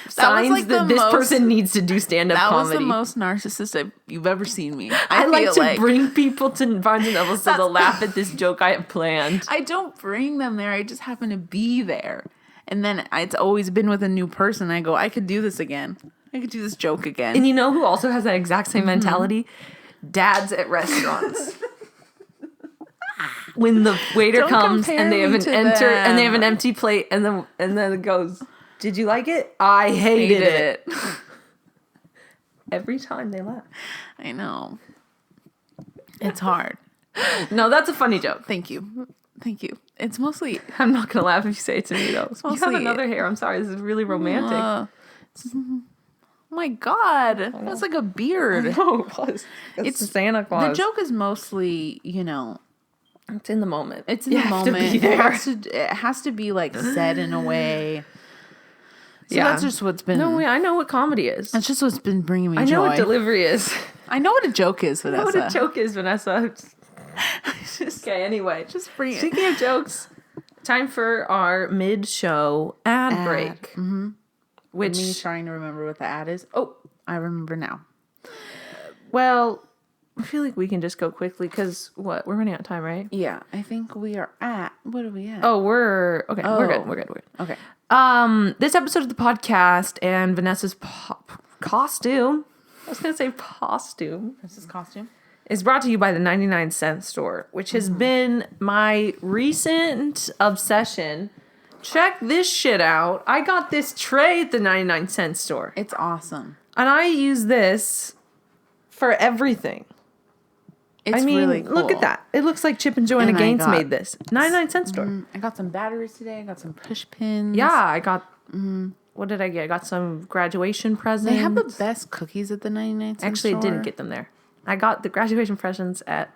signs like that this person needs to do stand-up comedy. That was the most narcissistic you've ever seen me. I like to bring people to Barnes & Noble so they'll laugh at this joke I have planned. I don't bring them there. I just happen to be there. And then it's always been with a new person. I go, I could do this again. I could do this joke again. And you know who also has that exact same mentality? Dads at restaurants. When the waiter comes and they have an empty plate, and then it goes, "Did you like it? I hated it." Every time they laugh. I know. It's hard. No, that's a funny joke. Thank you. It's mostly. I'm not gonna laugh if you say it to me though. You have another hair. I'm sorry. This is really romantic. Oh my God, that's like a beard. No, it was. It's Santa Claus. The joke is mostly, it's in the moment. It's in the moment. It has to be like said in a way. So that's just what's been. No, I know what comedy is. That's just what's been bringing me joy. I know what delivery is. I know what a joke is, Vanessa. I know what a joke is, Vanessa. Okay, anyway. Speaking of jokes, time for our mid-show ad break. Mm-hmm. Which me trying to remember what the ad is. Oh, I remember now. Well, I feel like we can just go quickly because we're running out of time, right? Yeah, I think we are at. What are we at? Oh, we're good. We're good. Okay. This episode of the podcast and Vanessa's costume. I was gonna say costume. Vanessa's costume is brought to you by the 99-cent store, which has been my recent obsession. Check this shit out. I got this tray at the 99-cent store. It's awesome. And I use this for everything. It's really cool. Look at that. It looks like Chip and Joanna Gaines made this. 99-cent store. I got some batteries today. I got some push pins. Yeah, I got... What did I get? I got some graduation presents. They have the best cookies at the 99-cent store. Actually, I didn't get them there. I got the graduation presents at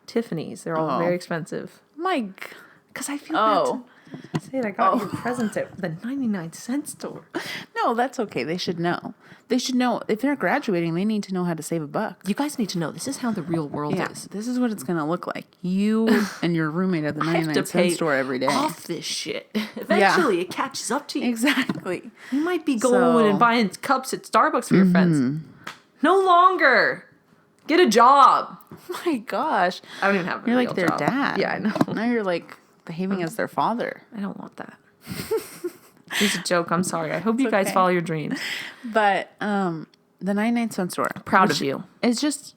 Tiffany's. They're all very expensive. Mike. Because I feel bad. I said I got your presents at the 99-cent store. No, that's okay. They should know. They should know. If they're graduating, they need to know how to save a buck. You guys need to know. This is how the real world is. This is what it's going to look like. You and your roommate at the 99-cent store every day. Off this shit. Eventually, it catches up to you. Exactly. You might be going and buying cups at Starbucks for your friends. No longer. Get a job. Oh my gosh. I don't even have a You're real like their job. dad. Yeah, I know. Now you're like behaving as their father. I don't want that. It's a joke. I'm sorry. I hope you guys follow your dreams. But the 99-cent store. Proud of you. It's just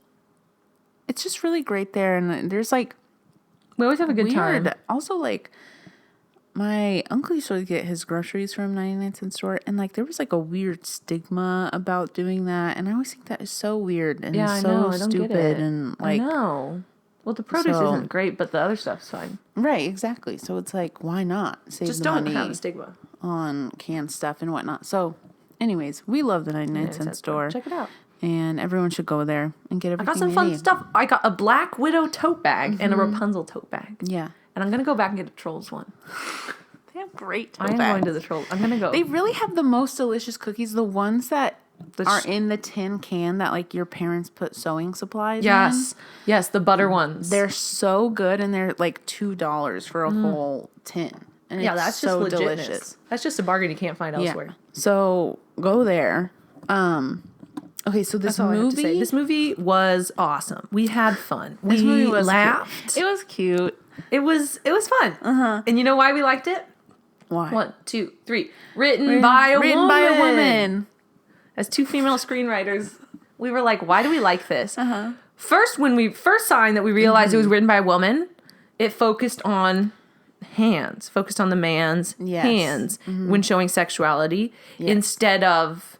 really great there. And there's like... We always have a good time. Also, like... My uncle used to get his groceries from 99-cent store, and like there was like a weird stigma about doing that, and I always think that is so weird and so stupid and like. I know. Well, the produce isn't great, but the other stuff's fine. Right, exactly. So it's like, why not save just the don't money have a stigma on canned stuff and whatnot? So, anyways, we love the 99-cent store. Check it out. And everyone should go there and get everything. I got some fun stuff. I got a Black Widow tote bag and a Rapunzel tote bag. Yeah. And I'm going to go back and get a Trolls one. They have great tote bags. I'm going to the Trolls. I'm going to go. They really have the most delicious cookies. The ones that are in the tin can that like your parents put sewing supplies in. Yes, the butter ones. They're so good and they're like $2 for a whole tin. And it's that's so just delicious. That's just a bargain you can't find elsewhere. Yeah. So go there. Okay, so this movie was awesome. We had fun. We laughed. It was cute. It was fun. And you know why we liked it? Why? 1, 2, 3. Written by a woman. As 2 female screenwriters, we were like, why do we like this? First, when we first signed that we realized it was written by a woman, it focused on hands, focused on the man's hands when showing sexuality instead of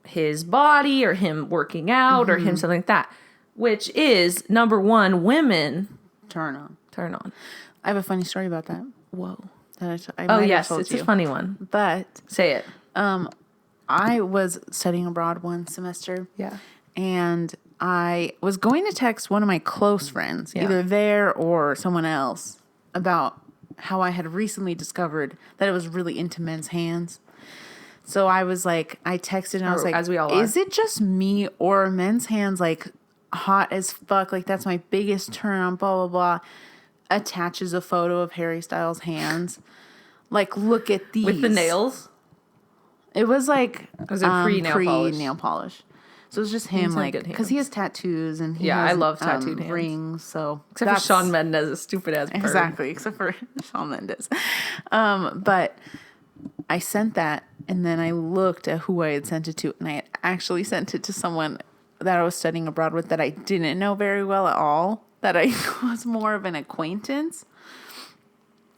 his body or him working out or him something like that, which is, number one, women turn on. I have a funny story about that. Whoa. Oh, yes, it's a funny one. But say it. I was studying abroad one semester. Yeah. And I was going to text one of my close friends, either there or someone else, about how I had recently discovered that it was really into men's hands. So I was like, I texted and I was like, as we all are. Is it just me or are men's hands like hot as fuck? Like that's my biggest turn on, blah, blah, blah. Attaches a photo of Harry Styles' hands. Like, look at these. With the nails? It was like was it pre-nail polish. So it was just him, like, because he has tattoos and he has I love tattooed hands. Rings. So except for Shawn Mendes, a stupid ass bird. Exactly, except for Shawn Mendes. But I sent that, and then I looked at who I had sent it to, and I had actually sent it to someone that I was studying abroad with that I didn't know very well at all. That I was more of an acquaintance.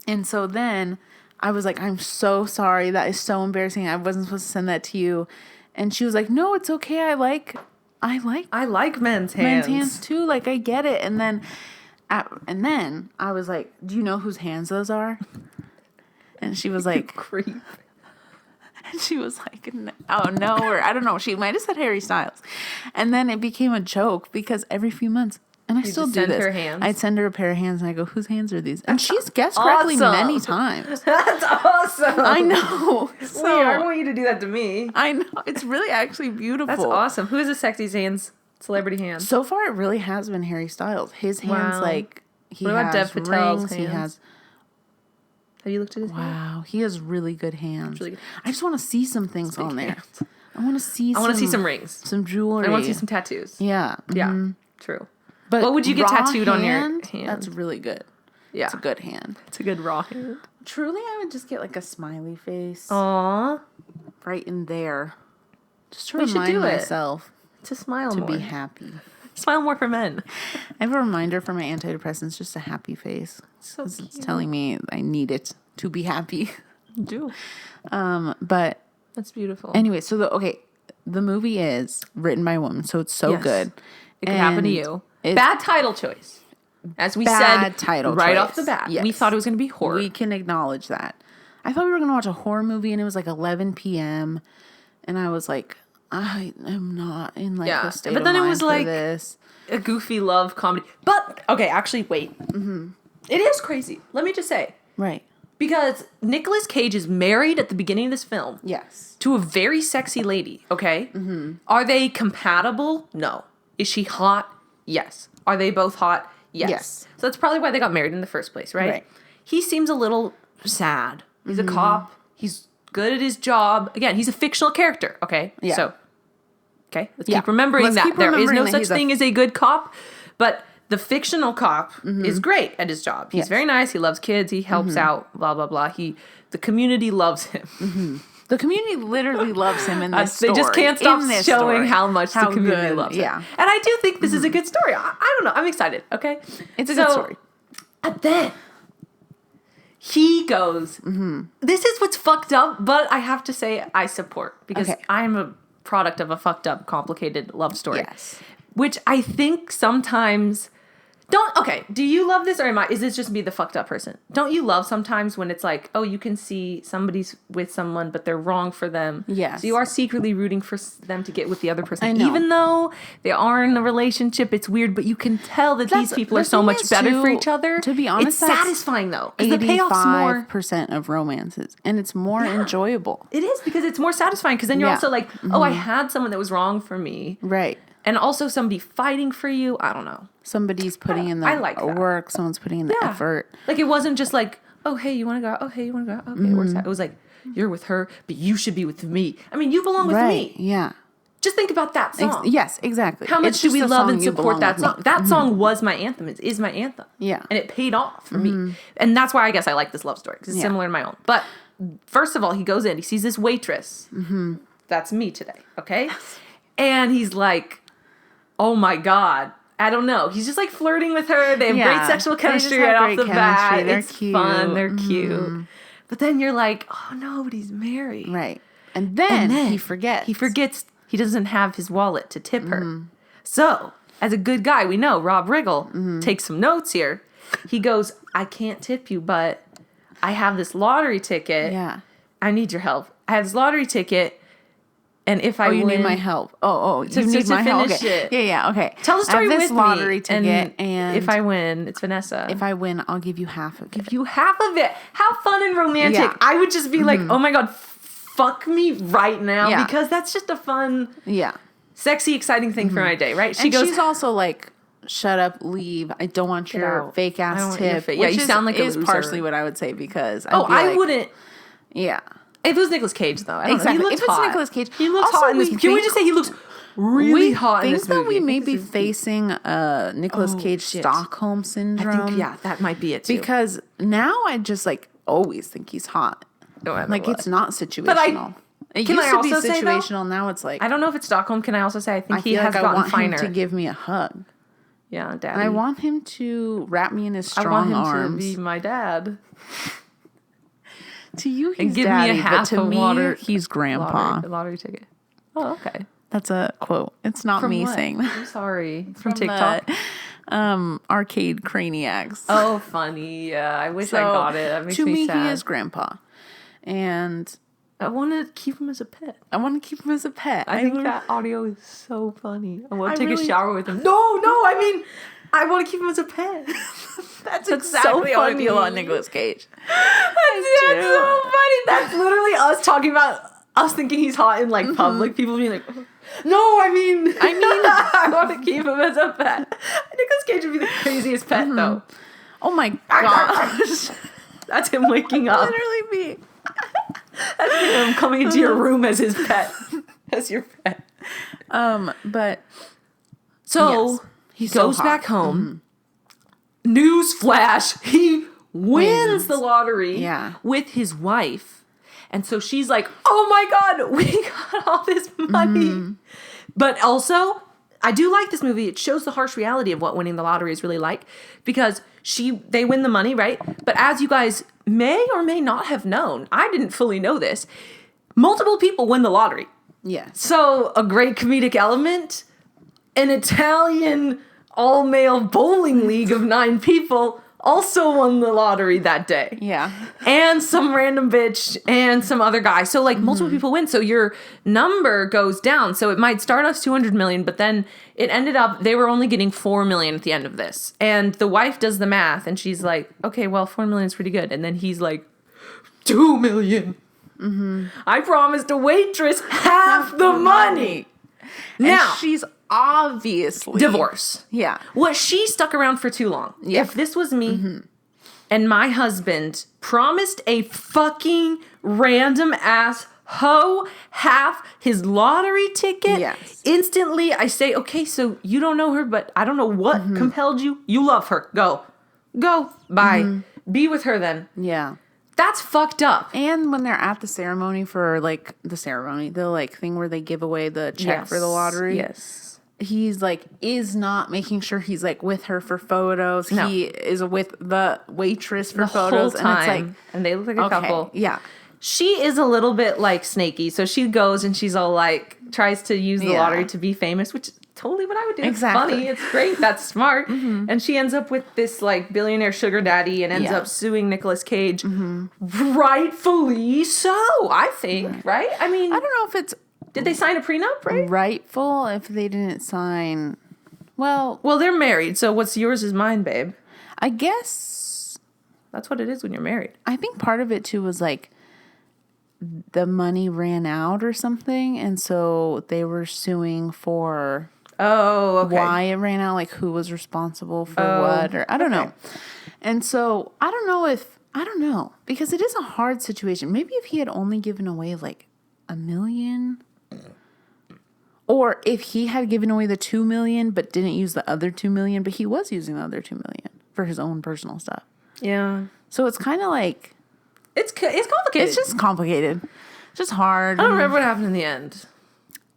And so then I was like, I'm so sorry. That is so embarrassing. I wasn't supposed to send that to you. And she was like, no, it's okay. I like men's hands. Men's hands too. Like, I get it. And then I was like, do you know whose hands those are? And she was like, creep. And she was like, oh no, or I don't know. She might have said Harry Styles. And then it became a joke because every few months, and I still do this. Her hands? I'd send her a pair of hands, and I go, "Whose hands are these?" And she's guessed correctly many times. That's awesome. I know. So, weird. I want you to do that to me. I know. It's really actually beautiful. That's awesome. Who is the sexiest hands? Celebrity hands. So far, it really has been Harry Styles. His hands, like he what about has Dev Patel's rings. He has. Have you looked at his hands? Wow, he has really good hands. Really good. I just want to see some things on there. I want to see. I want to see some rings, some jewelry. I want to see some tattoos. Yeah. Yeah. True. But what would you get tattooed on your hand? That's really good. Yeah. It's a good hand. It's a good raw hand. Truly, I would just get like a smiley face. Aww. Right in there. Just to remind myself to smile more. To be happy. Smile more for men. I have a reminder for my antidepressants, just a happy face. So cute. It's telling me I need it to be happy. You do. But that's beautiful. Anyway, so the movie is written by a woman, so it's so good. It could happen to you. Bad title choice. As we said right off the bat. Yes. We thought it was going to be horror. We can acknowledge that. I thought we were going to watch a horror movie and it was like 11 p.m. And I was like, I am not in like a state of mind for this. But then it was like a goofy love comedy. But, okay, actually, wait. Mm-hmm. It is crazy. Let me just say. Right. Because Nicolas Cage is married at the beginning of this film. Yes. To a very sexy lady, okay? Mm-hmm. Are they compatible? No. Is she hot? Yes. Are they both hot? Yes. So that's probably why they got married in the first place, right? He seems a little sad. He's a cop. He's good at his job. Again, he's a fictional character, okay? Yeah. So, okay, let's keep remembering that. There is no such thing as a good cop, but the fictional cop is great at his job. He's very nice. He loves kids. He helps out, blah, blah, blah. The community loves him. Mm-hmm. The community literally loves him in this story. They just can't stop showing how much the community loves him. Yeah. And I do think this is a good story. I don't know. I'm excited, okay? It's a good story. And then he goes, this is what's fucked up, but I have to say I support because I'm a product of a fucked up, complicated love story. Yes. Which I think sometimes... do you love this or is this just me the fucked up person? Don't you love sometimes when it's like, oh, you can see somebody's with someone, but they're wrong for them. Yes. So you are secretly rooting for them to get with the other person. I know. Even though they are in a relationship, it's weird, but you can tell that these people are so much better for each other. To be honest, it's satisfying though. Because the payoff's more... 85% of romances, and it's more enjoyable. It is because it's more satisfying because then you're also like, oh, I had someone that was wrong for me. Right. And also somebody fighting for you. I don't know. Somebody's putting in the work. Someone's putting in the effort. Like, it wasn't just like, oh, hey, you want to go out? Oh, hey, you want to go out? Okay, it works out. It was like, you're with her, but you should be with me. I mean, you belong with me. Yeah. Just think about that song. Yes, exactly. How much do we love and support that song? That song was my anthem. It is my anthem. Yeah. And it paid off for me. And that's why I guess I like this love story, because it's similar to my own. But first of all, he goes in, he sees this waitress. That's me today, okay? And he's like, oh my God. I don't know. He's just like flirting with her. They have great sexual chemistry right off the bat. It's cute. Fun. They're cute. But then you're like, oh no, but he's married. Right. And then he forgets. He forgets he doesn't have his wallet to tip her. So, as a good guy, we know Rob Riggle takes some notes here. He goes, I can't tip you, but I have this lottery ticket. Yeah. I need your help. I have this lottery ticket, and if I win... you need my help. You need my help. Okay. Yeah, okay. Tell the story with me. I have this lottery ticket, and... if I win, it's Vanessa. If I win, I'll give you half of it. Give you half of it. How fun and romantic. Yeah. I would just be like, oh my God, fuck me right now, because that's just a fun, sexy, exciting thing for my day, right? She's also like, shut up, leave. I don't want your fake ass tip. Yeah, you sound like a loser. Is partially what I would say, because I wouldn't. Yeah. If it was Nicolas Cage, though, I don't know. He looks if hot. It's Nicolas Cage, he looks hot in this. Can we just say he looks really hot in this movie? We think that we may be facing Nicolas Cage Stockholm syndrome. I think, that might be it too. Because now I just like always think he's hot. It's not situational. But it used to be situational. Now it's like, I don't know if it's Stockholm. Can I also say I think he has gotten finer. I want him to give me a hug. Yeah, Daddy. And I want him to wrap me in his strong arms. I want him to be my dad. To you, he's and give daddy, me a half but to of me, he's grandpa. Lottery ticket. Oh, okay. That's a quote. It's not from me what? saying that. I'm sorry. From TikTok. Arcade Craniacs. Oh, funny. Yeah, I wish I got it. That makes me sad. To me, he is grandpa. And I want to keep him as a pet. I think that audio is so funny. I want to take a shower with him. No, I mean, I want to keep him as a pet. That's exactly how I feel on Nicolas Cage. That's so funny. That's literally us talking about us thinking he's hot in like public. People being like, no, I mean, I want to keep him as a pet. Nicolas Cage would be the craziest pet though. Oh my gosh. That's him waking up. Literally me. That's him coming into your room as his pet. As your pet. But so he goes back home. Newsflash, he wins the lottery with his wife. And so she's like, oh my God, we got all this money. But also, I do like this movie. It shows the harsh reality of what winning the lottery is really like, because they win the money, right? But as you guys may or may not have known, I didn't fully know this, multiple people win the lottery. Yes. So a great comedic element, an Italian all-male bowling league of 9 people also won the lottery that day. Yeah. And some random bitch and some other guy. So like multiple people win. So your number goes down. So it might start off 200 million, but then it ended up, they were only getting 4 million at the end of this. And the wife does the math and she's like, okay, well, 4 million is pretty good. And then he's like, 2 million. I promised a waitress half the money. Now, and she's obviously divorce. Yeah. Well, she stuck around for too long. Yeah. If this was me and my husband promised a fucking random ass hoe half his lottery ticket, instantly I say, okay, so you don't know her, but I don't know what compelled you. You love her. Go. Bye. Be with her then. Yeah. That's fucked up. And when they're at the ceremony for like the thing where they give away the check for the lottery. Yes. He's like, is not making sure he's like with her for photos. No. He is with the waitress for photos. Whole time. And it's like, and they look like a couple. Yeah. She is a little bit like snaky. So she goes and she's all like, tries to use the lottery to be famous, which is totally what I would do. Exactly. It's funny. It's great. That's smart. And she ends up with this like billionaire sugar daddy and ends up suing Nicolas Cage. Rightfully so, I think. Right? I mean, I don't know if it's... Did they sign a prenup, right? Rightful if they didn't sign... Well, they're married, so what's yours is mine, babe. I guess... That's what it is when you're married. I think part of it, too, was like the money ran out or something, and so they were suing for... Oh, okay. Why it ran out, like who was responsible for what, or I don't know. And so I don't know, because it is a hard situation. Maybe if he had only given away like $1 million, Or if he had given away the $2 million but didn't use the other $2 million, but he was using the other $2 million for his own personal stuff. Yeah. So it's kind of like it's complicated. It's just complicated. It's just hard. I don't remember what happened in the end.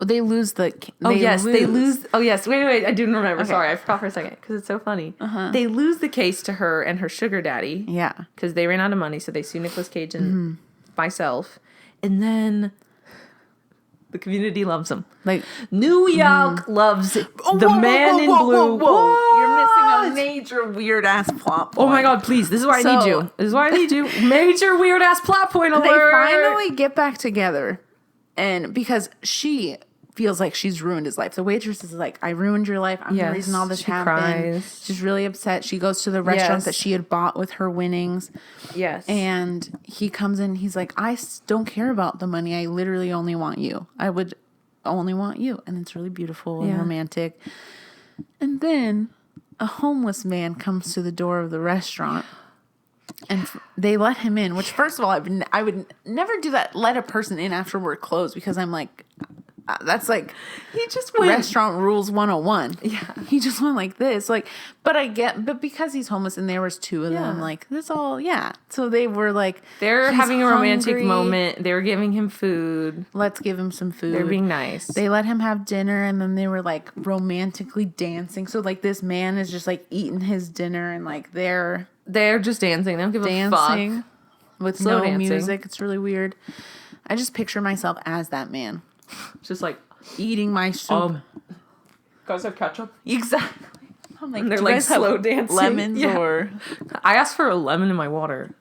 They lose the. They lose. Oh yes, wait. I do remember. Okay. Sorry, I forgot for a second because it's so funny. They lose the case to her and her sugar daddy. Yeah. Because they ran out of money, so they sue Nicolas Cage and myself, and then the community loves him. Like New York loves the man in blue. Whoa. You're missing a major weird ass plot point. Oh my god! Please, this is why I need you. This is why I need you. Major weird ass plot point alert. They finally get back together, and because she feels like she's ruined his life. The waitress is like, I ruined your life. I'm the reason all this happened. Cries. She's really upset. She goes to the restaurant that she had bought with her winnings. Yes. And he comes in. He's like, I don't care about the money. I literally only want you. I would only want you. And it's really beautiful and romantic. And then a homeless man comes to the door of the restaurant. And they let him in, which first of all, I would never do that. Let a person in after we're closed because I'm like, that's like he just went restaurant rules 101. Yeah, he just went like this, like. But because he's homeless and there was two of them, like this all, So they were like they're having a romantic moment. They were giving him food. Let's give him some food. They're being nice. They let him have dinner, and then they were like romantically dancing. So like this man is just like eating his dinner, and like they're just dancing. They don't give a fuck with no music. It's really weird. I just picture myself as that man. Just like eating my soup. Guys have ketchup? Exactly. I'm like, and they're like slow dancing. Lemons or I asked for a lemon in my water.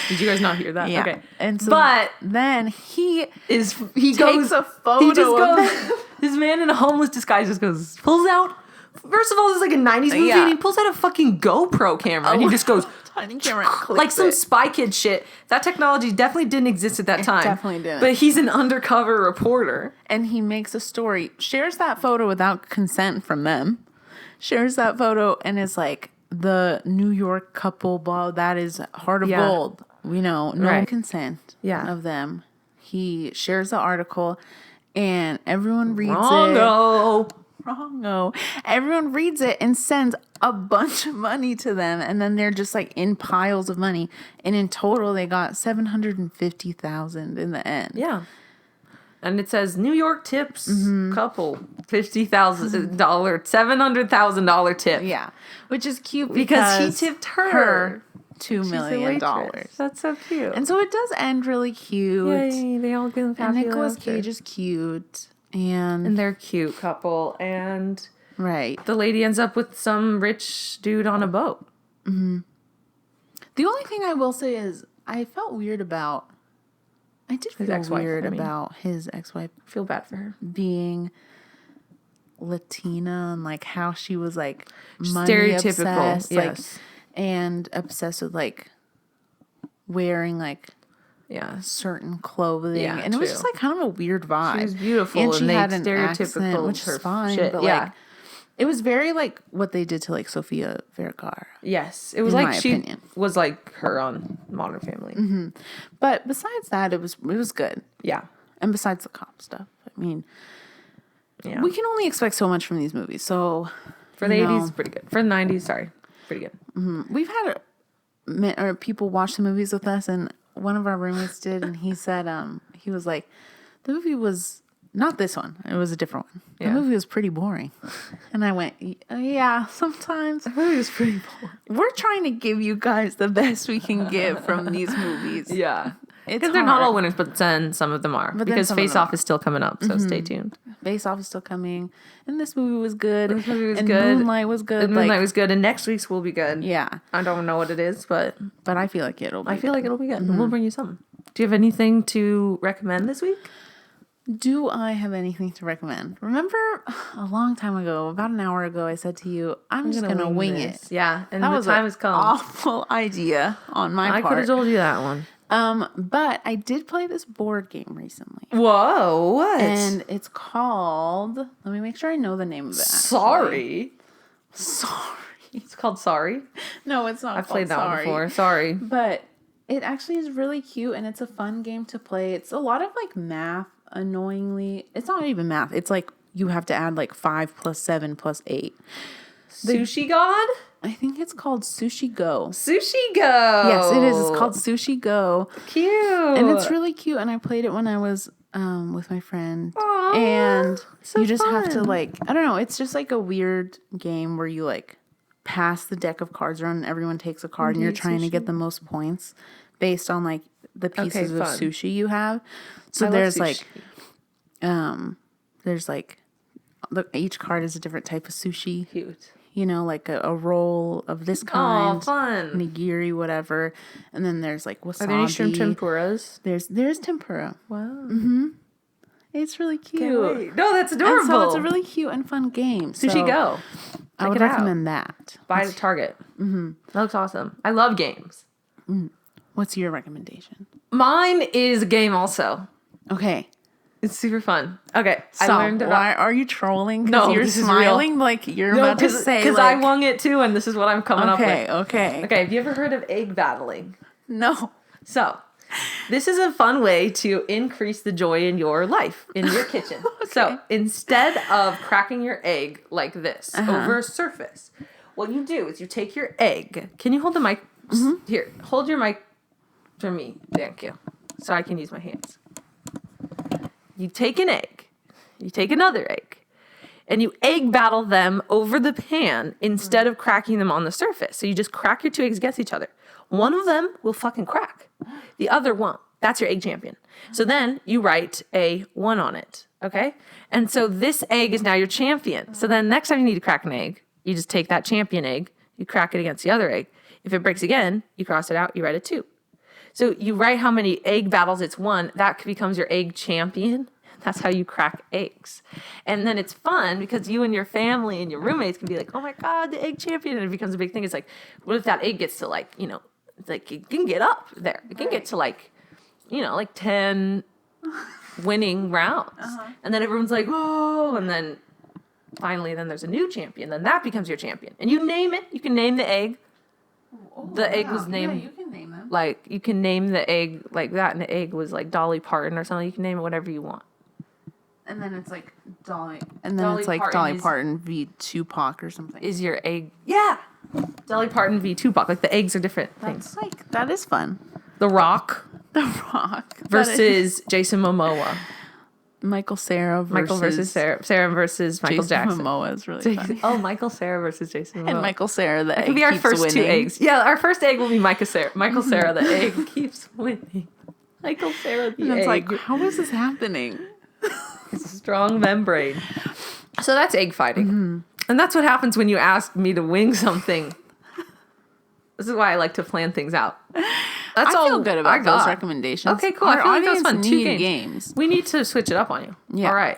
Did you guys not hear that? Yeah. Okay. And so but then he takes a photo. He just goes, this man in a homeless disguise just pulls out. First of all, this is like a 90s movie, and he pulls out a fucking GoPro camera, and he just goes, tiny camera, like some Spy Kid shit. That technology definitely didn't exist at that time. Definitely didn't. But he's an undercover reporter. And he makes a story, shares that photo without consent from them, shares that photo, and is like, the New York couple, blah, that is heart of gold. No consent of them. He shares the article, and everyone reads it. Wrong-o. Everyone reads it and sends a bunch of money to them, and then they're just like in piles of money. And in total, they got $750,000 in the end. Yeah, and it says New York tips couple $50,000, $700,000 tip. Yeah, which is cute because he tipped her $2 million. That's so cute. And so it does end really cute. Yay, they all get happy. And Nicolas Cage is cute. And they're a cute couple. And the lady ends up with some rich dude on a boat. Mm-hmm. The only thing I will say is I felt weird about... I did feel weird about his ex-wife. I feel bad for her. Being Latina and like how she was like money stereotypical. Obsessed, like, and obsessed with like wearing like... certain clothing, and it was just like kind of a weird vibe. She was beautiful, and she had an stereotypical accent, which is fine. Shit. But like, it was very like what they did to like Sofia Vergara. Yes, it was like she was like her on Modern Family. Mm-hmm. But besides that, it was good. Yeah, and besides the cop stuff, I mean, we can only expect so much from these movies. So for the 80s, pretty good. For the 90s, pretty good. Mm-hmm. We've had people watch the movies with us, and one of our roommates did, and he said, he was like, the movie was not this one. It was a different one. The movie was pretty boring. And I went, yeah, sometimes. The movie was pretty boring. We're trying to give you guys the best we can give from these movies. Yeah. Because they're not all winners, but then some of them are. Because Face Off is still coming up, so stay tuned. Face Off is still coming. And this movie was good. Moonlight was good. Was good. And next week's will be good. Yeah. I don't know what it is, but I feel like it'll be good. I feel like it'll be good. Mm-hmm. We'll bring you something. Do you have anything to recommend this week? Do I have anything to recommend? Remember a long time ago, about an hour ago, I said to you, I'm just going to wing it. Yeah. And that the was time has come. Awful idea on my part. I could have told you that one. But I did play this board game recently. Whoa, what? And it's called, let me make sure I know the name of it. Sorry. Sorry. It's called Sorry? No, it's not. I've played that one before. Sorry. But it actually is really cute, and it's a fun game to play. It's a lot of like math annoyingly, it's not even math. It's like you have to add like 5 plus 7 plus 8. Sushi God? I think it's called Sushi Go. Sushi Go. Yes, it is. It's called Sushi Go. Cute. And it's really cute. And I played it when I was with my friend. Aww, and so you just fun. have to like, I don't know. It's just like a weird game where you like pass the deck of cards around and everyone takes a card and you're trying to get the most points based on like the pieces of sushi you have. So there's like, each card is a different type of sushi. Cute. You know, like a roll of this kind. Oh, fun. Nigiri, whatever. And then there's like wasabi. Are there any shrimp tempuras? There's tempura. Wow. Mm-hmm. It's really cute. No, that's adorable. And so it's a really cute and fun game. Sushi Go. I would recommend that. Buy it at Target. Mm-hmm. That looks awesome. I love games. What's your recommendation? Mine is a game also. Okay. It's super fun. Okay. So, I learned why are you trolling? No, you're smiling like you're about to say. Because I won it too, and this is what I'm coming up with. Okay. Have you ever heard of egg battling? No. So, this is a fun way to increase the joy in your life, in your kitchen. Okay. So, instead of cracking your egg like this over a surface, what you do is you take your egg. Can you hold the mic? Mm-hmm. Here, hold your mic for me. Thank you. So I can use my hands. You take an egg, you take another egg, and you egg battle them over the pan instead of cracking them on the surface. So you just crack your 2 eggs against each other. One of them will fucking crack. The other won't. That's your egg champion. So then you write a 1 on it, okay? And so this egg is now your champion. So then next time you need to crack an egg, you just take that champion egg, you crack it against the other egg. If it breaks again, you cross it out, you write a 2. So you write how many egg battles it's won. That becomes your egg champion. That's how you crack eggs. And then it's fun because you and your family and your roommates can be like, oh my God, the egg champion. And it becomes a big thing. It's like, what if that egg gets to like, you know, like it can get up there. It can get to like, you know, like 10 winning rounds. And then everyone's like, whoa. And then finally, then there's a new champion. Then that becomes your champion. And you name it. You can name the egg. The egg was named. Yeah, you can name them. Like, you can name the egg like that, and the egg was like Dolly Parton or something. You can name it whatever you want. And then it's like Dolly. And then it's like Dolly Parton v. Tupac or something. Is your egg? Yeah. Dolly Parton v. Tupac. Like, the eggs are different things. That is fun. The Rock. The Rock. Versus Jason Momoa. Michael Cera versus Sarah versus Michael Jackson. Momoa is really fun. Oh, Michael Cera versus Jason Momoa. And Michael Cera, the egg could be our first winning. 2 eggs. Yeah, our first egg will be Michael Cera, the egg keeps winning. Michael Cera, the egg. It's like, how is this happening? It's a strong membrane. So that's egg fighting. And that's what happens when you ask me to wing something. This is why I like to plan things out. I feel good about those recommendations. Okay, cool. Our I feel like that was audience fun. 2 games. We need to switch it up on you. Yeah. All right.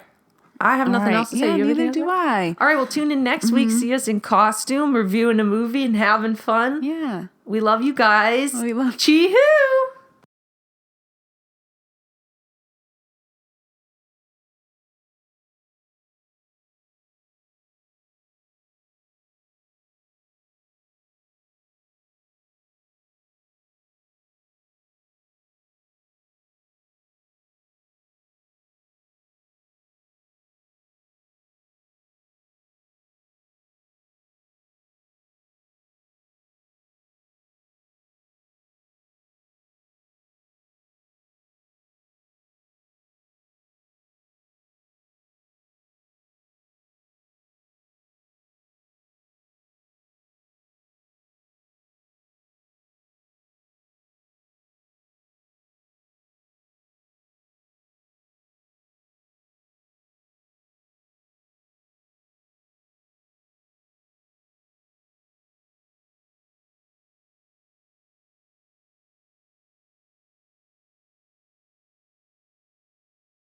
I have nothing else to say. Yeah, You neither do I. All right, well, tune in next week. See us in costume, reviewing a movie, and having fun. Yeah. We love you guys. We love Chee-hoo!